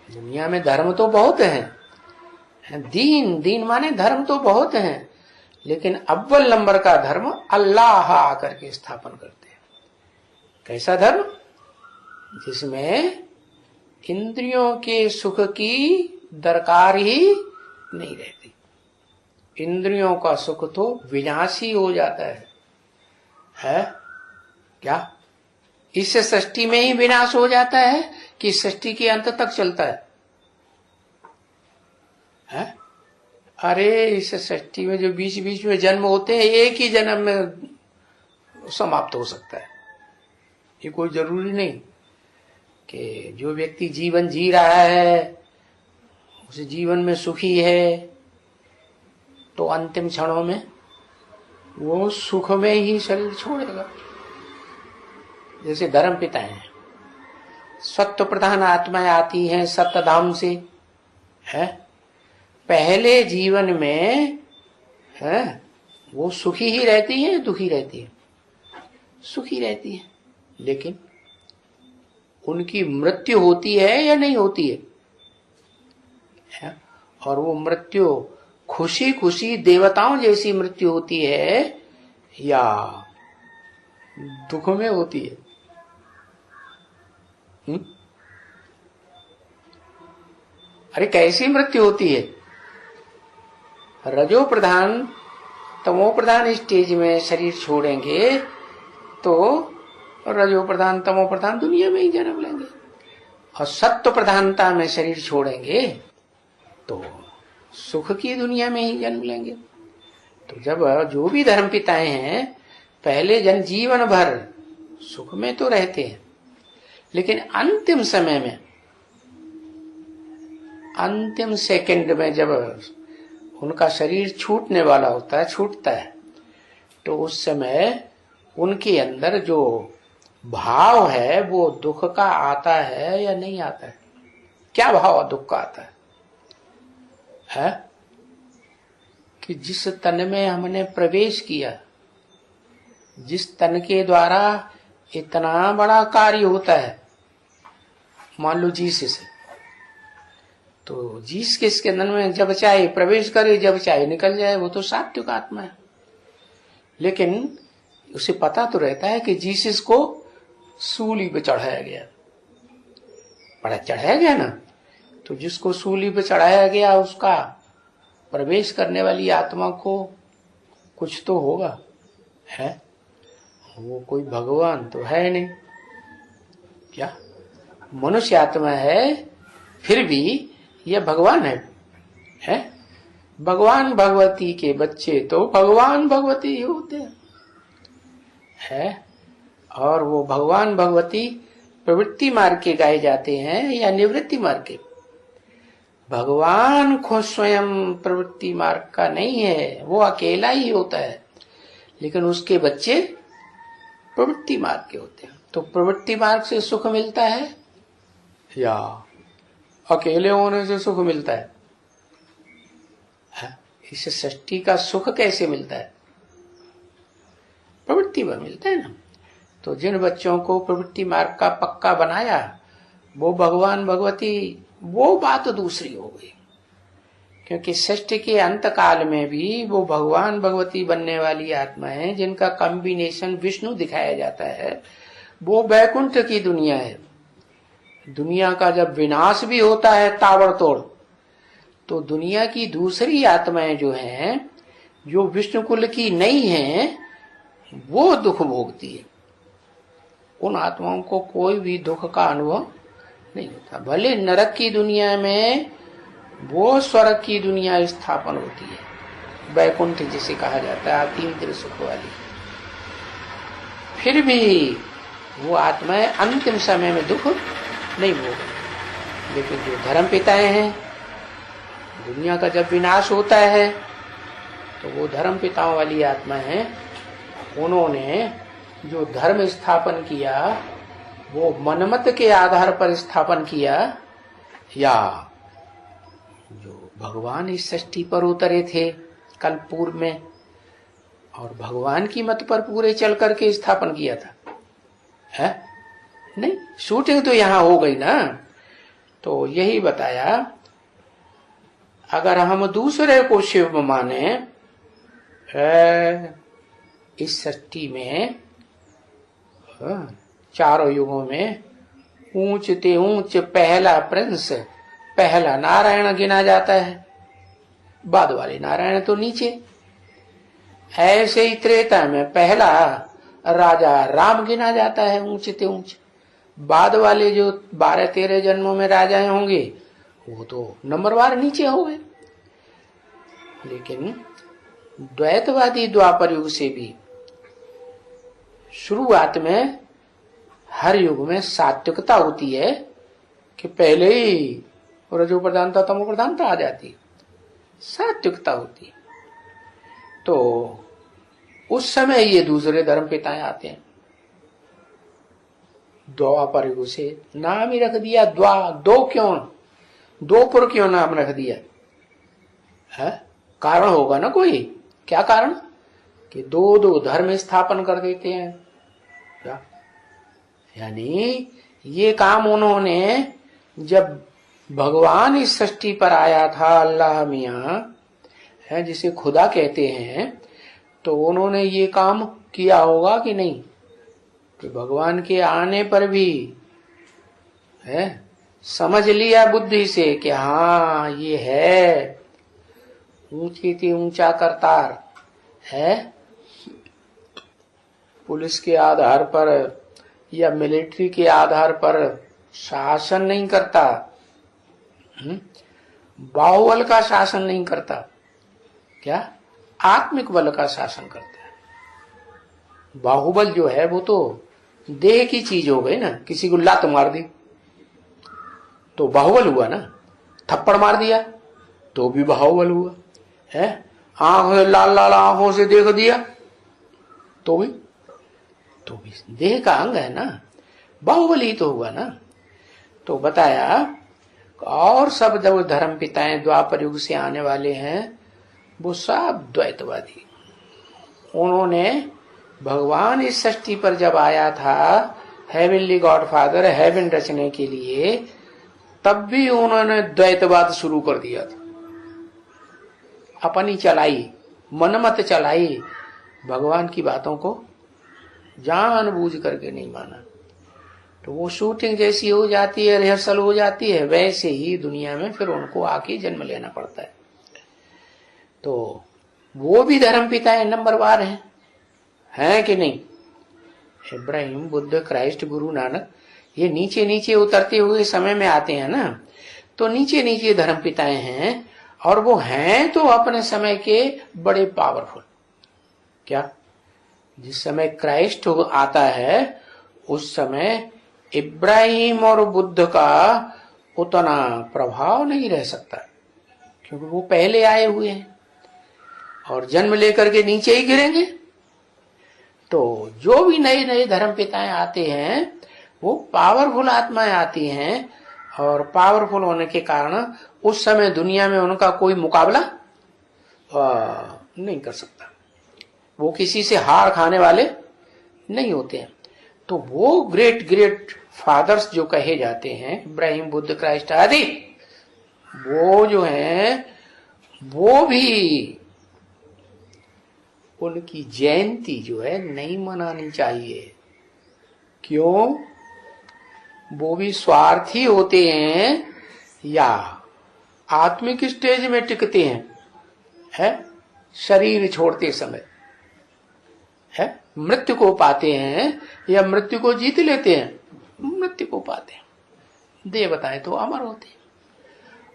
दुनिया में धर्म तो बहुत हैं, दीन दीन माने धर्म तो बहुत हैं, लेकिन अव्वल नंबर का धर्म अल्लाह आकर के स्थापन करते हैं। कैसा धर्म? जिसमें इंद्रियों के सुख की दरकार ही नहीं रहती। इंद्रियों का सुख तो विनाशी हो जाता है? क्या इस सृष्टि में ही विनाश हो जाता है कि सृष्टि के अंत तक चलता है? अरे इस सृष्टि में जो बीच बीच में जन्म होते हैं, एक ही जन्म में समाप्त हो सकता है। ये कोई जरूरी नहीं कि जो व्यक्ति जीवन जी रहा है उस जीवन में सुखी है तो अंतिम क्षणों में वो सुख में ही शरीर छोड़ेगा। जैसे धर्म पिता हैं, सत्व प्रधान आत्माएं आती हैं सत्यधाम से, है पहले जीवन में है वो सुखी ही रहती है, दुखी रहती है? सुखी रहती है, लेकिन उनकी मृत्यु होती है या नहीं होती है? और वो मृत्यु खुशी खुशी देवताओं जैसी मृत्यु होती है या दुख में होती है? अरे कैसी मृत्यु होती है? रजो प्रधान तमो प्रधान स्टेज में शरीर छोड़ेंगे तो रजो प्रधान तमो प्रधान दुनिया में ही जन्म लेंगे, और सत्व प्रधानता में शरीर छोड़ेंगे तो सुख की दुनिया में ही जन्म लेंगे। तो जब जो भी धर्म पिताएं हैं पहले जन जीवन भर सुख में तो रहते हैं, लेकिन अंतिम समय में, अंतिम सेकंड में जब उनका शरीर छूटने वाला होता है, छूटता है, तो उस समय उनके अंदर जो भाव है वो दुख का आता है या नहीं आता है? क्या भाव दुख का आता है? कि जिस तन में हमने प्रवेश किया, जिस तन के द्वारा इतना बड़ा कार्य होता है, मान लो जीसस, तो जिस के स्कंदन में जब चाहे प्रवेश करे, जब चाहे निकल जाए, वो तो सात्विक आत्मा है। लेकिन उसे पता तो रहता है कि जीसस को सूली पे चढ़ाया गया, बड़ा चढ़ाया गया ना, तो जिसको सूली पे चढ़ाया गया उसका प्रवेश करने वाली आत्मा को कुछ तो होगा, है? वो कोई भगवान तो है नहीं, क्या मनुष्य आत्मा है, फिर भी यह भगवान है? भगवान भगवती के बच्चे तो भगवान भगवती ही होते हैं। और वो भगवान भगवती प्रवृत्ति मार्ग के गाए जाते हैं या निवृत्ति मार्ग के? भगवान खुद स्वयं प्रवृत्ति मार्ग का नहीं है, वो अकेला ही होता है, लेकिन उसके बच्चे प्रवृत्ति मार्ग के होते हैं। तो प्रवृत्ति मार्ग से सुख मिलता है या अकेले होने से सुख मिलता है? इस सृष्टि का सुख कैसे मिलता है? प्रवृत्ति में मिलता है ना। तो जिन बच्चों को प्रवृत्ति मार्ग का पक्का बनाया वो भगवान भगवती, वो बात दूसरी हो गई, क्योंकि सृष्टि के अंत काल में भी वो भगवान भगवती बनने वाली आत्मा है जिनका कॉम्बिनेशन विष्णु दिखाया जाता है। वो वैकुंठ की दुनिया है। दुनिया का जब विनाश भी होता है ताबड़तोड़, तो दुनिया की दूसरी आत्माएं जो हैं, जो विष्णु कुल की नहीं हैं, वो दुख भोगती है। उन आत्माओं को कोई भी दुख का अनुभव नहीं होता। भले नरक की दुनिया में वो स्वर्ग की दुनिया स्थापन होती है, वैकुंठ जिसे कहा जाता है, अतीन्द्रिय सुख वाली, फिर भी वो आत्माएं अंतिम समय में दुख नहीं भोगती। लेकिन जो धर्म पिताएं हैं, दुनिया का जब विनाश होता है तो वो धर्म पिताओं वाली आत्मा है, उन्होंने जो धर्म स्थापन किया वो मनमत के आधार पर स्थापन किया, या जो भगवान इस सृष्टि पर उतरे थे कल पूर्व में और भगवान की मत पर पूरे चल करके स्थापन किया था, है? नहीं, शूटिंग तो यहां हो गई ना। तो यही बताया, अगर हम दूसरे को शिव माने, इस सृष्टि में चारों युगों में ऊंच ते ऊंच पहला प्रिंस, पहला नारायण गिना जाता है, बाद वाले नारायण तो नीचे। ऐसे ही त्रेता में पहला राजा राम गिना जाता है ऊंच ते ऊंच, बाद वाले जो 12-13 जन्मों में राजाएं होंगे वो तो नंबरवार नीचे हो गए। लेकिन द्वैतवादी द्वापर युग से भी शुरुआत में हर युग में सात्विकता होती है कि पहले ही रजो प्रधानता तमो प्रधानता आ जाती, सात्विकता होती। तो उस समय ये दूसरे धर्म पिताएं आते हैं। द्वापर युग से नाम ही रख दिया दो क्यों, दो पुर क्यों नाम रख दिया है? कारण होगा ना कोई, क्या कारण? कि दो धर्म स्थापन कर देते हैं। क्या? यानी ये काम उन्होंने, जब भगवान इस सृष्टि पर आया था, अल्लाह मियां है जिसे खुदा कहते हैं, तो उन्होंने ये काम किया होगा कि नहीं? कि भगवान के आने पर भी है समझ लिया बुद्धि से कि हाँ ये है ऊंची थी ऊंचा करतार है, पुलिस के आधार पर या मिलिट्री के आधार पर शासन नहीं करता, बाहुबल का शासन नहीं करता, क्या आत्मिक बल का शासन करता है। बाहुबल जो है वो तो देह की चीज हो गई ना, किसी को लात मार दी तो बाहुबल हुआ ना, थप्पड़ मार दिया तो भी बाहुबल हुआ है, आंख से लाल लाल आंखों से देख दिया तो भी देह का अंग है ना, बाहुबल ही तो हुआ ना। तो बताया और सब जो धर्म पिताएं द्वापर युग से आने वाले हैं वो सब द्वैतवादी। उन्होंने भगवान इस सृष्टि पर जब आया था हेवनली गॉडफादर हेवन रचने के लिए, तब भी उन्होंने द्वैतवाद शुरू कर दिया था। अपनी चलाई, मनमत चलाई, भगवान की बातों को जानबूझ करके नहीं माना। तो वो शूटिंग जैसी हो जाती है, रिहर्सल हो जाती है, वैसे ही दुनिया में फिर उनको आके जन्म लेना पड़ता है। तो वो भी धर्म पिता है, नंबर वार है कि नहीं? इब्राहिम, बुद्ध, क्राइस्ट, गुरु नानक, ये नीचे नीचे उतरते हुए समय में आते हैं ना, तो नीचे नीचे धर्म पिताएं हैं, और वो हैं तो अपने समय के बड़े पावरफुल। क्या जिस समय क्राइस्ट आता है उस समय इब्राहिम और बुद्ध का उतना प्रभाव नहीं रह सकता, क्योंकि वो पहले आए हुए हैं और जन्म लेकर के नीचे ही गिरेंगे। तो जो भी नए नए धर्म पिताएं आते हैं वो पावरफुल आत्माएं आती हैं, और पावरफुल होने के कारण उस समय दुनिया में उनका कोई मुकाबला नहीं कर सकता। वो किसी से हार खाने वाले नहीं होते हैं। तो वो ग्रेट ग्रेट फादर्स जो कहे जाते हैं, इब्राहिम, बुद्ध, क्राइस्ट आदि, वो जो हैं वो भी, उनकी जयंती जो है नहीं मनानी चाहिए। क्यों? वो भी स्वार्थी होते हैं या आत्मिक स्टेज में टिकते हैं, है? शरीर छोड़ते समय है, मृत्यु को पाते हैं या मृत्यु को जीत लेते हैं? मृत्यु को पाते हैं। देवताएं तो अमर होते हैं,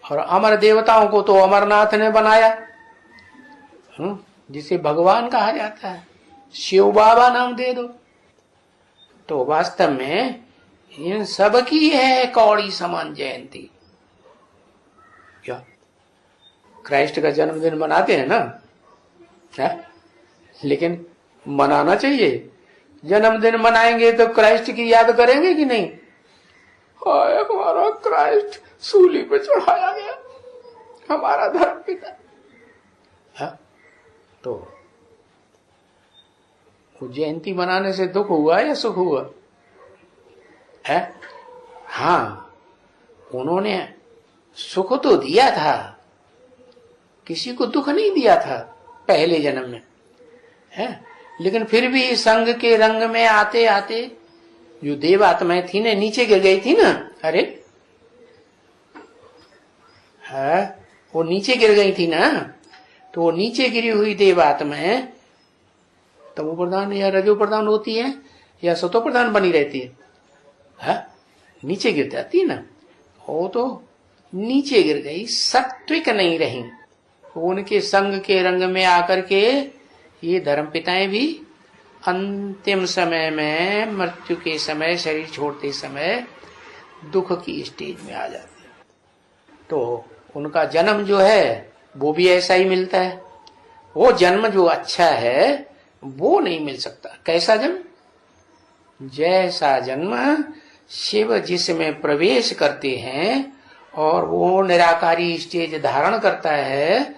और अमर देवताओं को तो अमरनाथ ने बनाया, जिसे भगवान कहा जाता है। शिव बाबा नाम दे दो। तो वास्तव में इन सब की है कौड़ी समान जयंती। क्या क्राइस्ट का जन्मदिन मनाते हैं ना, है? लेकिन मनाना चाहिए। जन्मदिन मनाएंगे तो क्राइस्ट की याद करेंगे कि नहीं? हाय हमारा क्राइस्ट सूली पे चढ़ाया गया, हमारा धर्म पिता। तो वो जयंती मनाने से दुख हुआ या सुख हुआ है? हाँ, उन्होंने सुख तो दिया था, किसी को दुख नहीं दिया था पहले जन्म में, है? लेकिन फिर भी संग के रंग में आते आते जो देव आत्माएं थी ना, नीचे गिर गई थी ना। अरे है, वो नीचे गिर गई थी ना, तो वो नीचे गिरी हुई देव आत्माएं तमो प्रधान या रजो प्रधान होती है या सतो प्रधान बनी रहती है? नीचे गिर जाती है ना, वो तो नीचे गिर गई, सात्विक नहीं रही। उनके संग के रंग में आकर के ये धर्म पिताएं भी अंतिम समय में, मृत्यु के समय, शरीर छोड़ते समय दुख की स्टेज में आ जाते हैं। तो उनका जन्म जो है वो भी ऐसा ही मिलता है। वो जन्म जो अच्छा है वो नहीं मिल सकता। कैसा जन्म? जैसा जन्म शिव जिसमें प्रवेश करते हैं और वो निराकारी स्टेज धारण करता है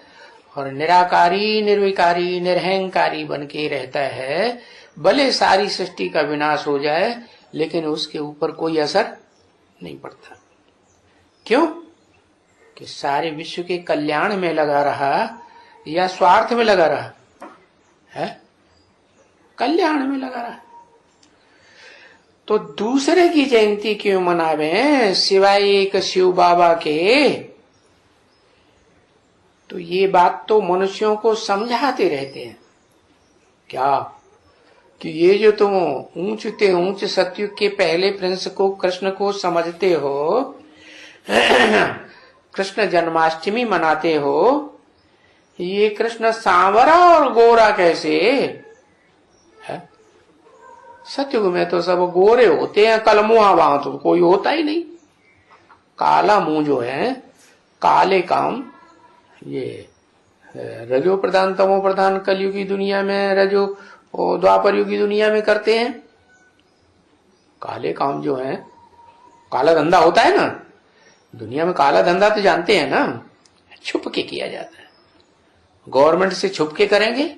और निराकारी, निर्विकारी, निरहंकारी बन के रहता है, भले सारी सृष्टि का विनाश हो जाए लेकिन उसके ऊपर कोई असर नहीं पड़ता। क्यों? कि सारे विश्व के कल्याण में लगा रहा या स्वार्थ में लगा रहा है? कल्याण में लगा रहा। तो दूसरे की जयंती क्यों मनावे सिवाय एक शिव बाबा के? तो ये बात तो मनुष्यों को समझाते रहते हैं क्या कि ये जो तुम ऊंचते ऊंच सतयुग के पहले प्रिंस को, कृष्ण को समझते हो, कृष्ण जन्माष्टमी मनाते हो, ये कृष्ण सांवरा और गोरा कैसे है? सतयुग में तो सब गोरे होते हैं, कलमुआ वहां तो कोई होता ही नहीं। काला मुंह जो है, काले काम ये रजो प्रधान, तमो प्रधान कलयुगी दुनिया में, रजो द्वापर युगी दुनिया में करते हैं। काले काम जो है, काला धंधा होता है ना दुनिया में, काला धंधा तो जानते हैं ना, छुप के किया जाता है। गवर्नमेंट से छुप के करेंगे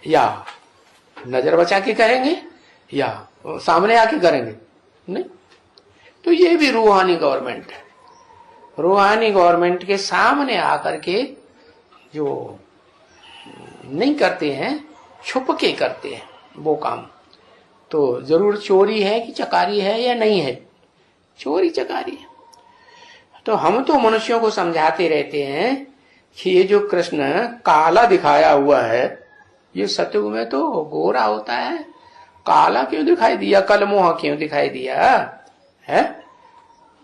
या नजर बचा के करेंगे या सामने आके करेंगे? नहीं। तो ये भी रूहानी गवर्नमेंट है, रूहानी गवर्नमेंट के सामने आकर के जो नहीं करते हैं, छुप के करते हैं वो काम, तो जरूर चोरी है कि चकारी है या नहीं है, चोरी चकारी है। तो हम तो मनुष्यों को समझाते रहते हैं कि ये जो कृष्ण काला दिखाया हुआ है, ये सतयुग में तो गोरा होता है, काला क्यों दिखाई दिया, कलमोह क्यों दिखाई दिया है,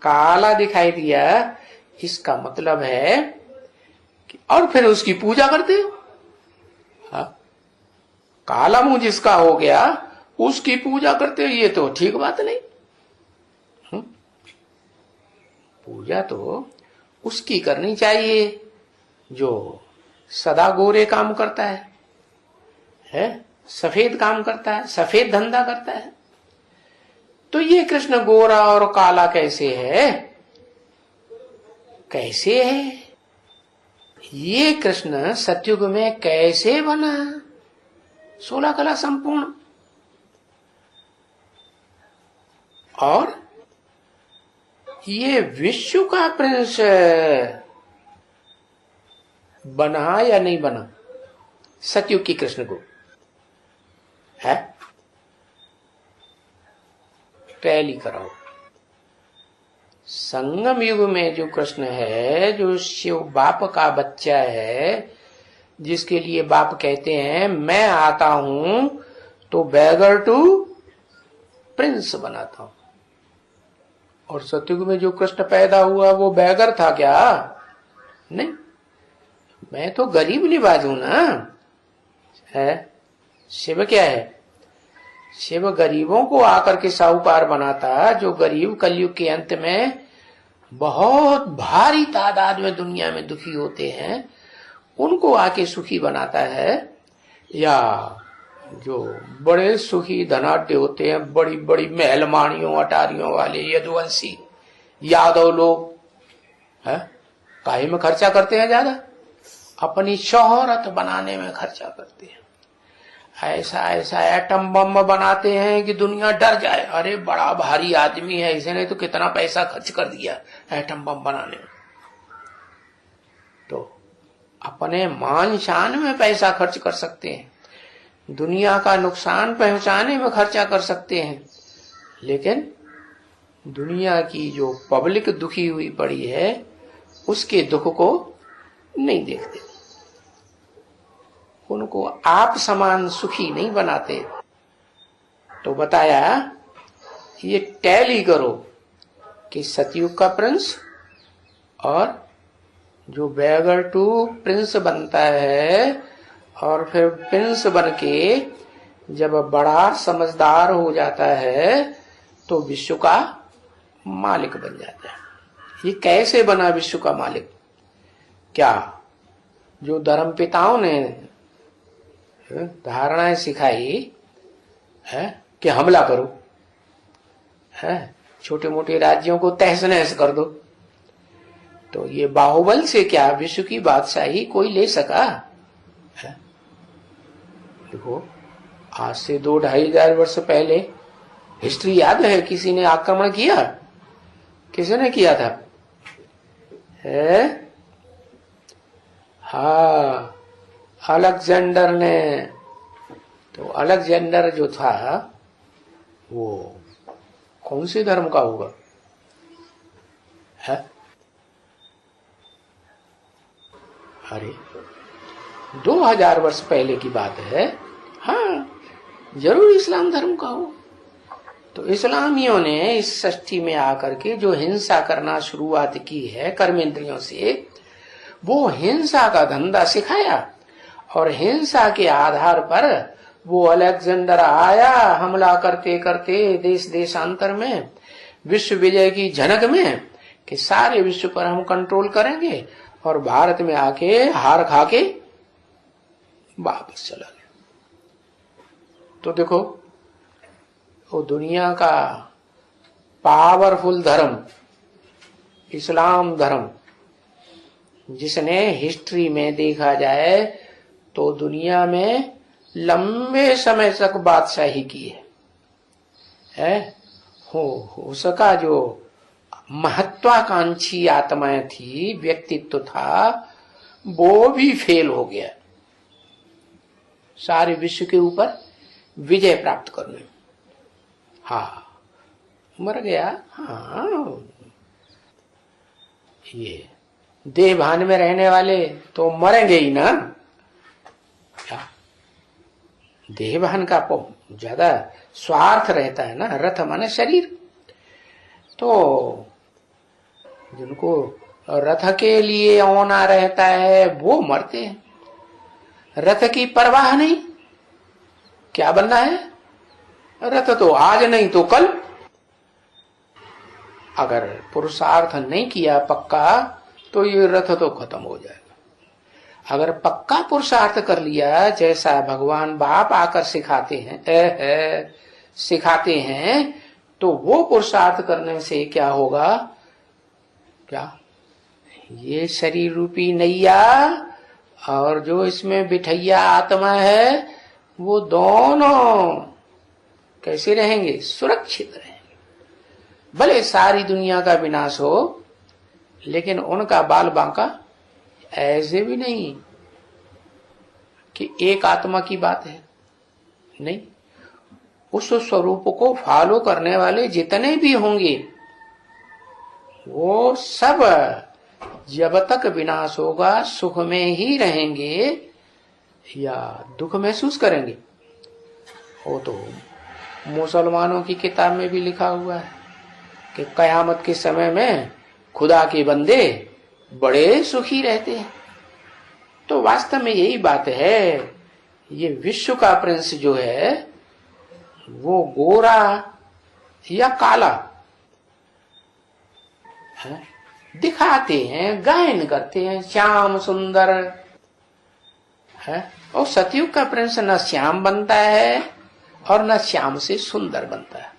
काला दिखाई दिया, इसका मतलब है कि और फिर उसकी पूजा करते हो। हाँ? काला मुंह जिसका हो गया उसकी पूजा करते हो, ये तो ठीक बात नहीं। पूजा तो उसकी करनी चाहिए जो सदा गोरे काम करता है, सफेद काम करता है, सफेद धंधा करता है। तो ये कृष्ण गोरा और काला कैसे है, कैसे है ये कृष्ण सतयुग में कैसे बना, 16 कला संपूर्ण, और ये विश्व का प्रिंस बना या नहीं बना सतयुग की कृष्ण को, है टैली कराओ। संगम युग में जो कृष्ण है, जो शिव बाप का बच्चा है, जिसके लिए बाप कहते हैं मैं आता हूं तो बैगर टू प्रिंस बनाता हूं, और सतयुग में जो कृष्ण पैदा हुआ वो बैगर था क्या, नहीं, मैं तो गरीब निवाज हूं ना, है शिव क्या है, शिव गरीबों को आकर के साहूकार बनाता, जो गरीब कलयुग के अंत में बहुत भारी तादाद में दुनिया में दुखी होते हैं उनको आके सुखी बनाता है, या जो बड़े सुखी धनाढ्य होते हैं, बड़ी बड़ी महलमानियों अटारियों वाले यदुवंशी यादव लोग है, काहे में खर्चा करते हैं ज्यादा, अपनी शोहरत बनाने में खर्चा करते हैं। ऐसा ऐसा एटम बम बनाते हैं कि दुनिया डर जाए, अरे बड़ा भारी आदमी है, इसने तो कितना पैसा खर्च कर दिया एटम बम बनाने में। तो अपने मान शान में पैसा खर्च कर सकते हैं, दुनिया का नुकसान पहुंचाने में खर्चा कर सकते हैं, लेकिन दुनिया की जो पब्लिक दुखी हुई पड़ी है उसके दुख को नहीं देखते, उनको आप समान सुखी नहीं बनाते। तो बताया ये टैली करो कि सतयुग का प्रिंस और जो बैगर टू प्रिंस बनता है, और फिर प्रिंस बन के जब बड़ा समझदार हो जाता है तो विश्व का मालिक बन जाता है। ये कैसे बना विश्व का मालिक, क्या जो धर्म पिताओं ने धारणाएं सिखाई है कि हमला करो, है छोटे मोटे राज्यों को तहस नहस कर दो, तो ये बाहुबल से क्या विश्व की बादशाही कोई ले सका है? देखो आज से 2-2,500 वर्ष पहले हिस्ट्री याद है, किसी ने आक्रमण किया, किसने किया था, है हाँ अलेक्जेंडर ने। तो अलेक्जेंडर जो था वो कौन से धर्म का होगा, है अरे 2000 वर्ष पहले की बात है, हाँ जरूर इस्लाम धर्म का हो। तो इस्लामियों ने इस सृष्टि में आकर के जो हिंसा करना शुरुआत की है कर्मेंद्रियों से, वो हिंसा का धंधा सिखाया, और हिंसा के आधार पर वो अलेक्जेंडर आया हमला करते करते देश देशांतर में, विश्व विजय की झनक में कि सारे विश्व पर हम कंट्रोल करेंगे, और भारत में आके हार खा के वापस चला गया। तो देखो वो दुनिया का पावरफुल धर्म इस्लाम धर्म, जिसने हिस्ट्री में देखा जाए तो दुनिया में लंबे समय तक बादशाही की है, उसका जो महत्वाकांक्षी आत्माएं थी, व्यक्तित्व था, वो भी फेल हो गया सारे विश्व के ऊपर विजय प्राप्त करने। हाँ, मर गया। हाँ, ये देह भान में रहने वाले तो मरेंगे ही ना। क्या देह भान का ज्यादा स्वार्थ रहता है ना। रथ माने शरीर, तो जिनको रथ के लिए होना रहता है वो मरते हैं। रथ की परवाह नहीं, क्या बनना है? रथ तो आज नहीं तो कल। अगर पुरुषार्थ नहीं किया पक्का तो ये रथ तो खत्म हो जाएगा। अगर पक्का पुरुषार्थ कर लिया, जैसा भगवान बाप आकर सिखाते हैं, तो वो पुरुषार्थ करने से क्या होगा? क्या ये शरीर रूपी नैया और जो इसमें बिठैया आत्मा है, वो दोनों कैसे रहेंगे? सुरक्षित रहेंगे। भले सारी दुनिया का विनाश हो, लेकिन उनका बाल बांका ऐसे भी नहीं कि एक आत्मा की बात है। नहीं, उस स्वरूप को फॉलो करने वाले जितने भी होंगे वो सब जब तक विनाश होगा सुख में ही रहेंगे या दुख महसूस करेंगे। वो तो मुसलमानों की किताब में भी लिखा हुआ है कि कयामत के समय में खुदा के बंदे बड़े सुखी रहते हैं। तो वास्तव में यही बात है। ये विश्व का प्रिंस जो है वो गोरा या काला है, दिखाते हैं, गायन करते हैं श्याम सुंदर है। और सतयुग का प्रिंस न श्याम बनता है और न श्याम से सुंदर बनता है।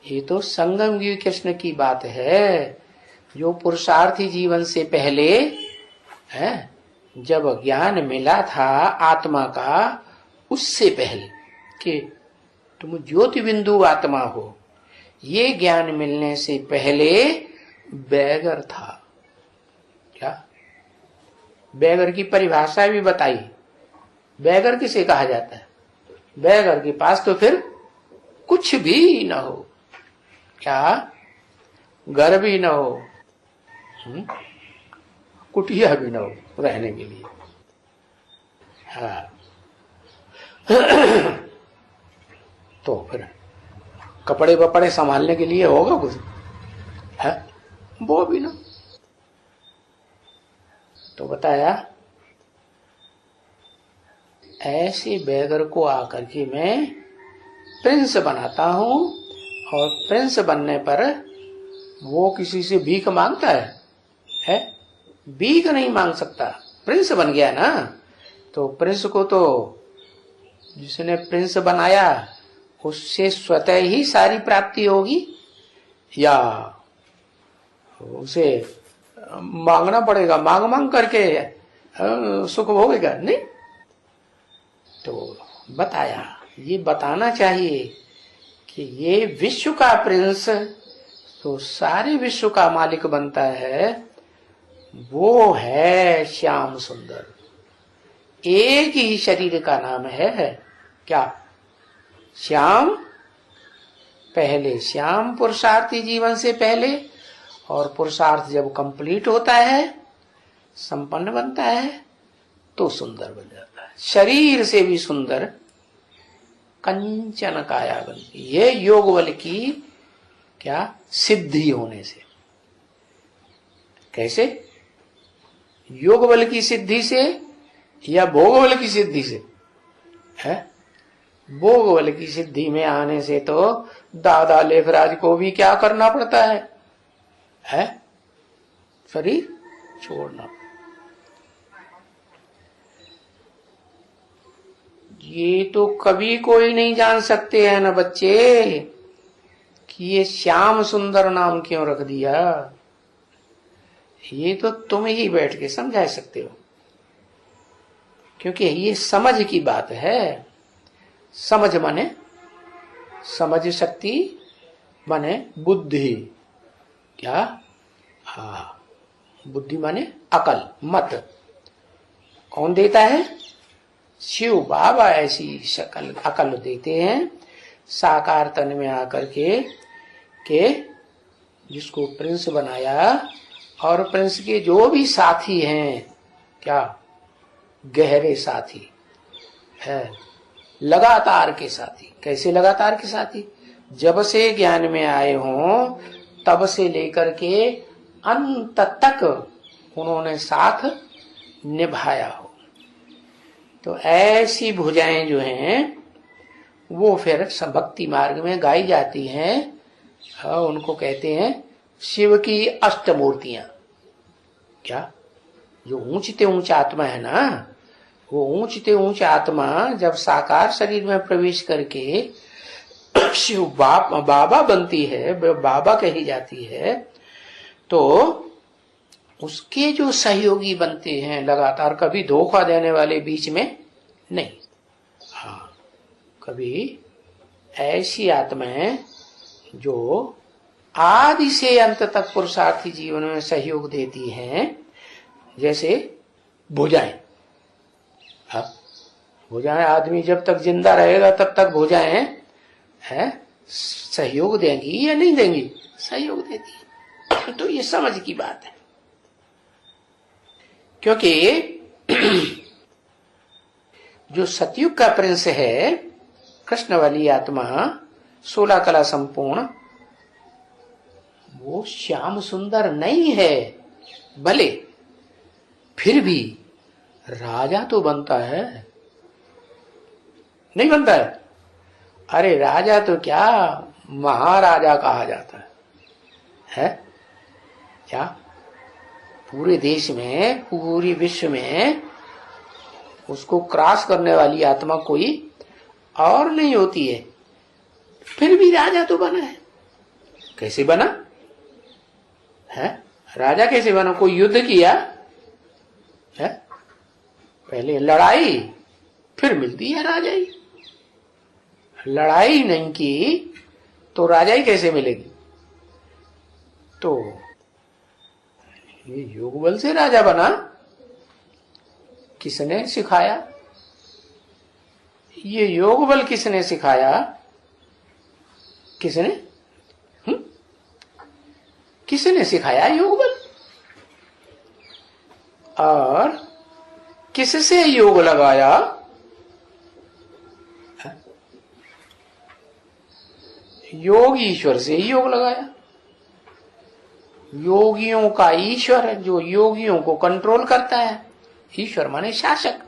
ये तो संगम युग कृष्ण की बात है, जो पुरुषार्थी जीवन से पहले है, जब ज्ञान मिला था आत्मा का, उससे पहले कि तुम ज्योति बिंदु आत्मा हो, ये ज्ञान मिलने से पहले बैगर था। क्या बैगर की परिभाषा भी बताई। बैगर किसे कहा जाता है? बैगर के पास तो फिर कुछ भी न हो। क्या घर भी न हो, कुटिया भी न हो रहने के लिए। हाँ तो फिर कपड़े वपड़े संभालने के लिए होगा कुछ है, वो भी ना। तो बताया ऐसे बैगर को आकर के मैं प्रिंस बनाता हूं, और प्रिंस बनने पर वो किसी से भीख मांगता है? भीख नहीं मांग सकता, प्रिंस बन गया ना। तो प्रिंस को तो जिसने प्रिंस बनाया उससे स्वतः ही सारी प्राप्ति होगी या उसे मांगना पड़ेगा? मांग मांग करके सुख भोगेगा? नहीं। तो बताया, ये बताना चाहिए कि ये विश्व का प्रिंस तो सारे विश्व का मालिक बनता है, वो है श्याम सुंदर। एक ही शरीर का नाम है क्या? श्याम। पहले श्याम पुरुषार्थी जीवन से पहले, और पुरुषार्थ जब कंप्लीट होता है, संपन्न बनता है, तो सुंदर बन जाता है। शरीर से भी सुंदर कंचन काया बनती। ये योग बल की क्या सिद्धि होने से। कैसे? योग बल की सिद्धि से या भोग बल की सिद्धि से? है भोग बल की सिद्धि में आने से तो दादा लेखराज को भी क्या करना पड़ता है? शरीर छोड़ना। ये तो कभी कोई नहीं जान सकते हैं ना बच्चे कि ये श्याम सुंदर नाम क्यों रख दिया। ये तो तुम ही बैठ के समझा सकते हो, क्योंकि ये समझ की बात है। समझ माने समझ शक्ति, माने बुद्धि। क्या? हाँ, बुद्धि माने अकल, मत। कौन देता है? शिव बाबा ऐसी शकल अकल देते हैं साकार तन में आकर के जिसको प्रिंस बनाया, और प्रिंस के जो भी साथी हैं, क्या गहरे साथी है, लगातार के साथी। कैसे लगातार के साथी? जब से ज्ञान में आए हों तब से लेकर के अंत तक उन्होंने साथ निभाया हो। तो ऐसी भुजाएं जो हैं वो फिर भक्ति मार्ग में गाई जाती हैं। उनको कहते हैं शिव की अष्टमूर्तियां। क्या? जो ऊंचते ऊंच आत्मा है ना, वो ऊंचते ऊंच आत्मा जब साकार शरीर में प्रवेश करके शिव बाबा बनती है, बाबा कही जाती है, तो उसके जो सहयोगी बनते हैं लगातार, कभी धोखा देने वाले बीच में नहीं। हाँ, कभी ऐसी आत्माएं जो आदि से अंत तक पुरुषार्थी जीवन में सहयोग देती हैं, जैसे भुजाएं। भुजाएं आदमी जब तक जिंदा रहेगा तब तक भुजाएं है सहयोग देंगी या नहीं देंगी? सहयोग देती है। तो ये समझ की बात है, क्योंकि जो सतयुग का प्रिंस है, कृष्ण वाली आत्मा 16 कला संपूर्ण, वो श्याम सुंदर नहीं है, भले फिर भी राजा तो बनता है, नहीं बनता है? अरे राजा तो क्या, महाराजा कहा जाता है? क्या पूरे देश में, पूरी विश्व में उसको क्रॉस करने वाली आत्मा कोई और नहीं होती है, फिर भी राजा तो बना है। कैसे बना है? राजा कैसे बना? कोई युद्ध किया है, पहले लड़ाई, फिर मिलती है राजाई। लड़ाई नहीं की तो राजाई कैसे मिलेगी? तो ये योग बल से राजा बना। किसने सिखाया? ये योग बल किसने सिखाया? किसने? किसने सिखाया योग बल? और किससे योग लगाया? योग ईश्वर से ही योग लगाया। योगियों का ईश्वर है जो योगियों को कंट्रोल करता है। ईश्वर माने शासक।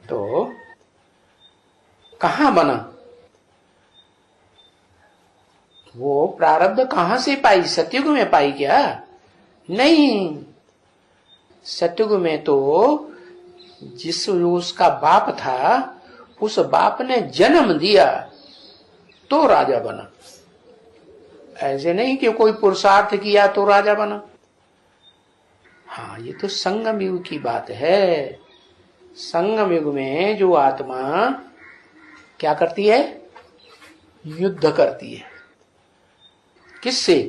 तो कहां बना वो? प्रारब्ध कहां से पाई? सतयुग में पाई क्या? नहीं, सतयुग में तो जिस उसका बाप था, उस बाप ने जन्म दिया तो राजा बना। ऐसे नहीं कि कोई पुरुषार्थ किया तो राजा बना। हाँ, ये तो संगम युग की बात है। संगम युग में जो आत्मा क्या करती है? युद्ध करती है। किससे?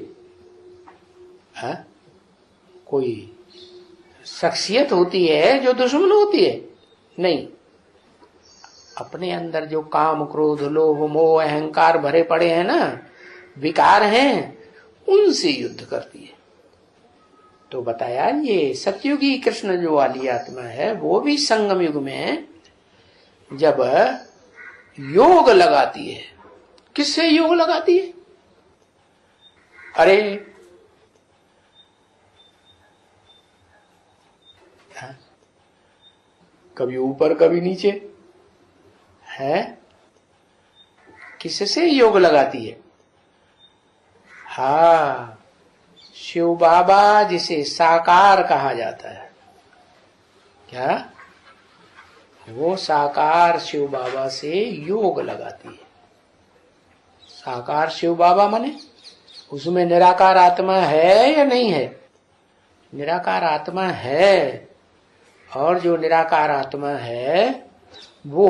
कोई शख्सियत होती है जो दुश्मन होती है? नहीं, अपने अंदर जो काम क्रोध लोभ मोह अहंकार भरे पड़े हैं ना, विकार हैं, उनसे युद्ध करती है। तो बताया ये सतयुगी कृष्ण जो वाली आत्मा है वो भी संगम युग में जब योग लगाती है। किससे योग लगाती है? अरे कभी ऊपर कभी नीचे है। किससे योग लगाती है? हाँ, शिव बाबा जिसे साकार कहा जाता है। क्या? वो साकार शिव बाबा से योग लगाती है। साकार शिव बाबा माने उसमें निराकार आत्मा है या नहीं है? निराकार आत्मा है। और जो निराकार आत्मा है वो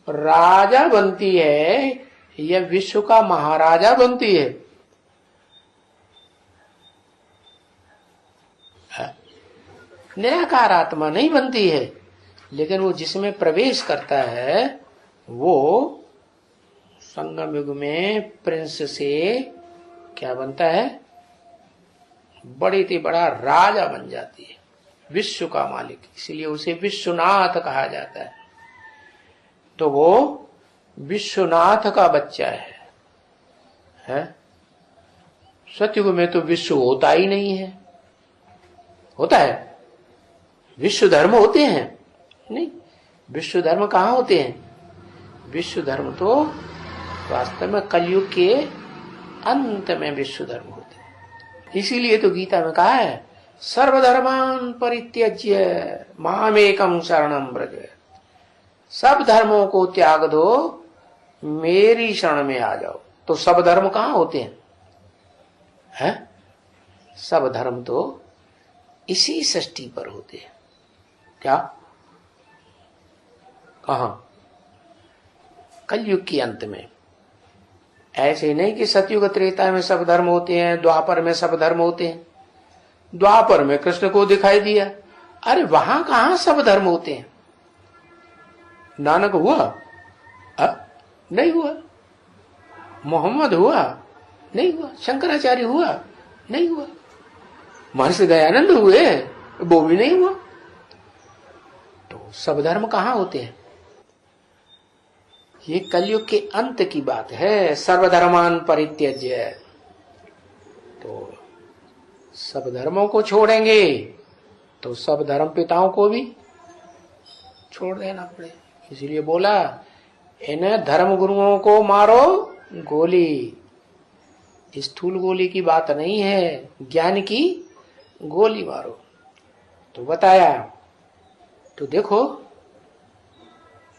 राजा बनती है या विश्व का महाराजा बनती है? निराकार आत्मा नहीं बनती है, लेकिन वो जिसमें प्रवेश करता है वो संगम युग में प्रिंस से क्या बनता है, बड़े से बड़ा राजा बन जाती है, विश्व का मालिक। इसलिए उसे विश्वनाथ कहा जाता है। तो वो विश्वनाथ का बच्चा है? सतयुग में तो विश्व होता ही नहीं है। होता है? विश्व धर्म होते हैं? नहीं। विश्व धर्म कहाँ होते हैं? विश्व धर्म तो वास्तव में कलयुग के अंत में विश्व धर्म होते हैं। इसीलिए तो गीता में कहा है, सर्वधर्मान परित्यज्य मामेकं शरणं व्रज। सब धर्मों को त्याग दो, मेरी शरण में आ जाओ। तो सब धर्म कहाँ होते हैं? सब धर्म तो इसी सृष्टि पर होते हैं। क्या? कहाँ? कलयुग के अंत में। ऐसे नहीं कि सतयुग त्रेता में सब धर्म होते हैं, द्वापर में सब धर्म होते हैं। द्वापर में कृष्ण को दिखाई दिया, अरे वहां कहां सब धर्म होते हैं? नानक हुआ? नहीं हुआ। मोहम्मद हुआ? नहीं हुआ। शंकराचार्य हुआ? नहीं हुआ। महर्षि दयानंद हुए? वो भी नहीं हुआ। तो सब धर्म कहां होते हैं? ये कलयुग के अंत की बात है। सर्वधर्मान परित्यज्य, तो सब धर्मों को छोड़ेंगे तो सब धर्म पिताओं को भी छोड़ देना पड़े। इसलिए बोला, इन धर्म गुरुओं को मारो गोली। स्थूल गोली की बात नहीं है, ज्ञान की गोली मारो। तो बताया, तो देखो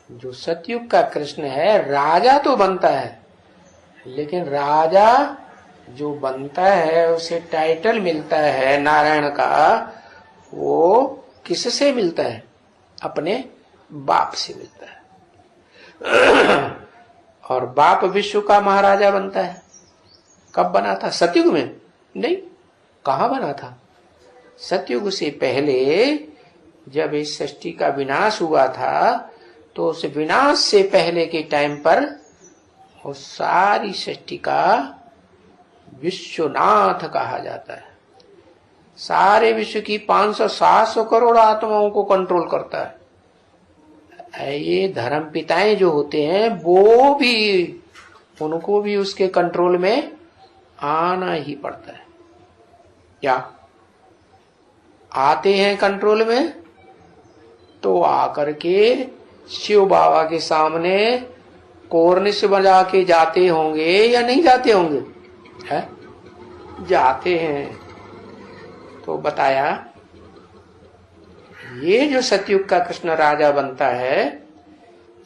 जो सतयुग का कृष्ण है राजा तो बनता है, लेकिन राजा जो बनता है उसे टाइटल मिलता है नारायण का, वो किससे मिलता है? अपने बाप से मिलता है। और बाप विश्व का महाराजा बनता है। कब बना था? सतयुग में? नहीं। कहां बना था? सतयुग से पहले जब इस सृष्टि का विनाश हुआ था, तो उस विनाश से पहले के टाइम पर वो सारी सृष्टि का विश्वनाथ कहा जाता है। सारे विश्व की 500-700 करोड़ आत्माओं को कंट्रोल करता है। ये धर्म पिताएं जो होते हैं वो भी, उनको भी उसके कंट्रोल में आना ही पड़ता है। क्या आते हैं कंट्रोल में? तो आकर के शिव बाबा के सामने कोर्निश बजा के जाते होंगे या नहीं जाते होंगे? है? जाते हैं। तो बताया, ये जो सतयुग का कृष्ण राजा बनता है,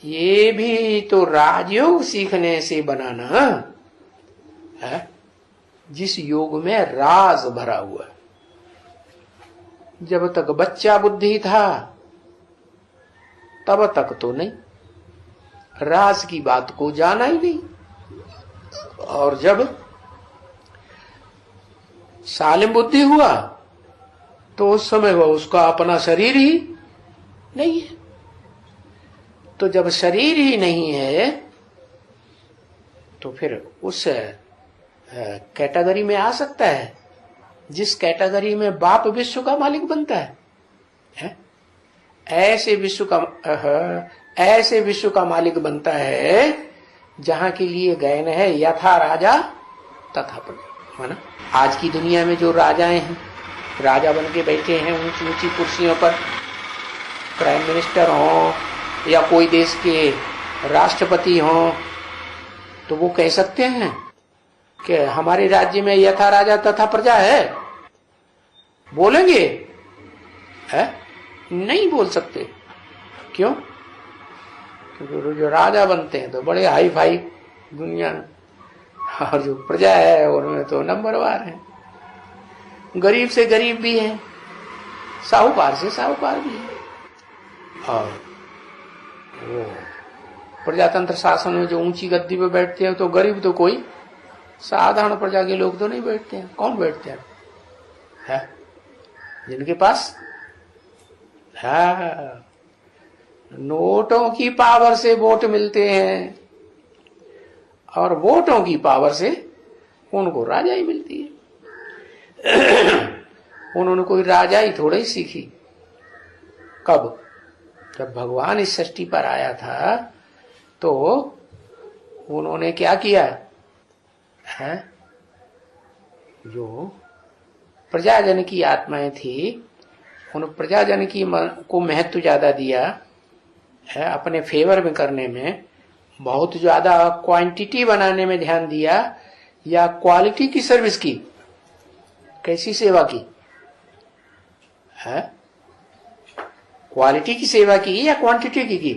ये भी तो राजयोग सीखने से बनाना है, जिस योग में राज भरा हुआ है। जब तक बच्चा बुद्धि था तब तक तो नहीं, राज की बात को जाना ही नहीं। और जब सालिम बुद्धि हुआ तो उस समय वह उसका अपना शरीर ही नहीं है। तो जब शरीर ही नहीं है तो फिर उस कैटेगरी में आ सकता है जिस कैटेगरी में बाप विश्व का मालिक बनता है? ऐसे विश्व का मालिक बनता है जहां के लिए गायन है, यथा राजा तथा प्रजा। है ना? आज की दुनिया में जो राजाएं हैं, राजा बन के बैठे हैं ऊंची ऊंची कुर्सियों पर, प्राइम मिनिस्टर हो या कोई देश के राष्ट्रपति हो, तो वो कह सकते हैं कि हमारे राज्य में यथा राजा तथा प्रजा है? बोलेंगे? है? नहीं बोल सकते। क्यों? क्योंकि जो राजा बनते हैं तो बड़े हाई फाई दुनिया में, और जो प्रजा है उनमें तो नंबरवार है। गरीब से गरीब भी है, साहूकार से साहूकार भी है। और वो प्रजातंत्र शासन में जो ऊंची गद्दी पे बैठते हैं तो गरीब तो कोई, साधारण प्रजा के लोग तो नहीं बैठते हैं। कौन बैठते हैं? है? जिनके पास हाँ, नोटों की पावर से वोट मिलते हैं और वोटों की पावर से उनको राजाई मिलती है। उन्होंने कोई राजाई थोड़ी सीखी। कब? जब भगवान इस सृष्टि पर आया था तो उन्होंने क्या किया है? जो प्रजाजन की आत्माएं थी, उन प्रजाजन की को महत्व ज्यादा दिया है, अपने फेवर में करने में बहुत ज्यादा क्वांटिटी बनाने में ध्यान दिया, या क्वालिटी की सर्विस की? कैसी सेवा की है? क्वालिटी की सेवा की या क्वांटिटी की?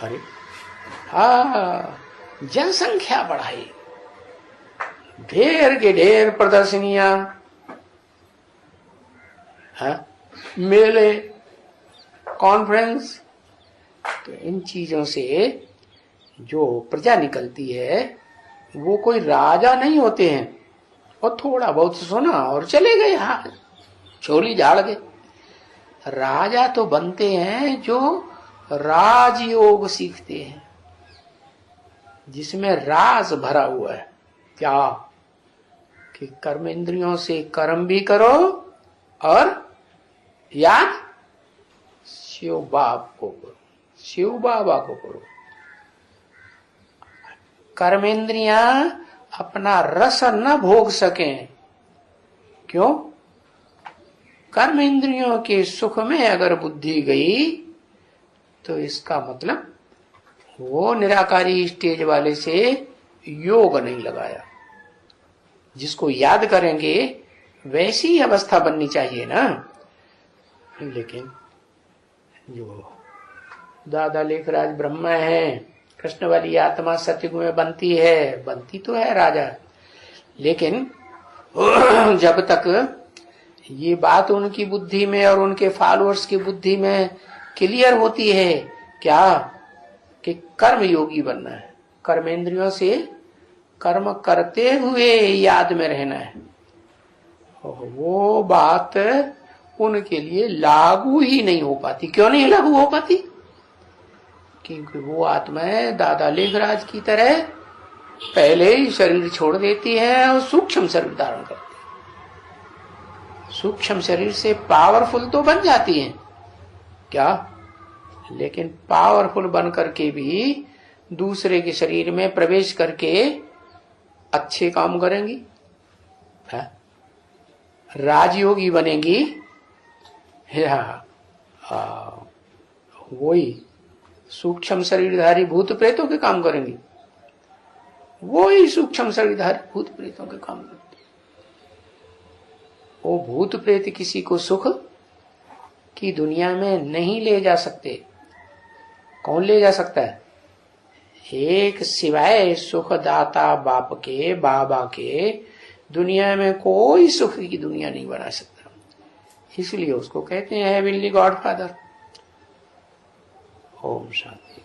अरे हाँ, जनसंख्या बढ़ाई, ढेर के ढेर प्रदर्शनियां, मेले, कॉन्फ्रेंस। तो इन चीजों से जो प्रजा निकलती है वो कोई राजा नहीं होते हैं, और थोड़ा बहुत सुना और चले गए, हाँ छोली झाड़ गए। राजा तो बनते हैं जो राजयोग सीखते हैं, जिसमें राज भरा हुआ है। क्या? कि कर्म इंद्रियों से कर्म भी करो और याद शिव बाप को करो, शिव बाबा को करो। कर्मेंद्रियां अपना रस न भोग सकें। क्यों? कर्मेंद्रियों के सुख में अगर बुद्धि गई तो इसका मतलब वो निराकारी स्टेज वाले से योग नहीं लगाया। जिसको याद करेंगे वैसी ही अवस्था बननी चाहिए ना। लेकिन जो दादा लेखराज ब्रह्मा है, कृष्ण वाली आत्मा सतयुग में बनती है, बनती तो है राजा, लेकिन जब तक ये बात उनकी बुद्धि में और उनके फॉलोअर्स की बुद्धि में क्लियर होती है क्या कि कर्म योगी बनना है, कर्मेंद्रियों से कर्म करते हुए याद में रहना है, वो बात उनके लिए लागू ही नहीं हो पाती। क्यों नहीं लागू हो पाती? क्योंकि वो आत्माएं दादा लेखराज की तरह पहले ही शरीर छोड़ देती है और सूक्ष्म शरीर धारण करती है। सूक्ष्म शरीर से पावरफुल तो बन जाती हैं क्या, लेकिन पावरफुल बन करके भी दूसरे के शरीर में प्रवेश करके अच्छे काम करेंगी, राजयोगी बनेंगी, या वही सूक्ष्म शरीरधारी भूत प्रेतों के काम करेंगी? वही सूक्ष्म शरीरधारी भूत प्रेतों के काम करते। वो भूत प्रेत किसी को सुख की दुनिया में नहीं ले जा सकते। कौन ले जा सकता है? एक सिवाय सुखदाता बाप के, बाबा के, दुनिया में कोई सुख की दुनिया नहीं बना सकता। इसलिए उसको कहते हैं हेवनली गॉडफादर। ओम शांति।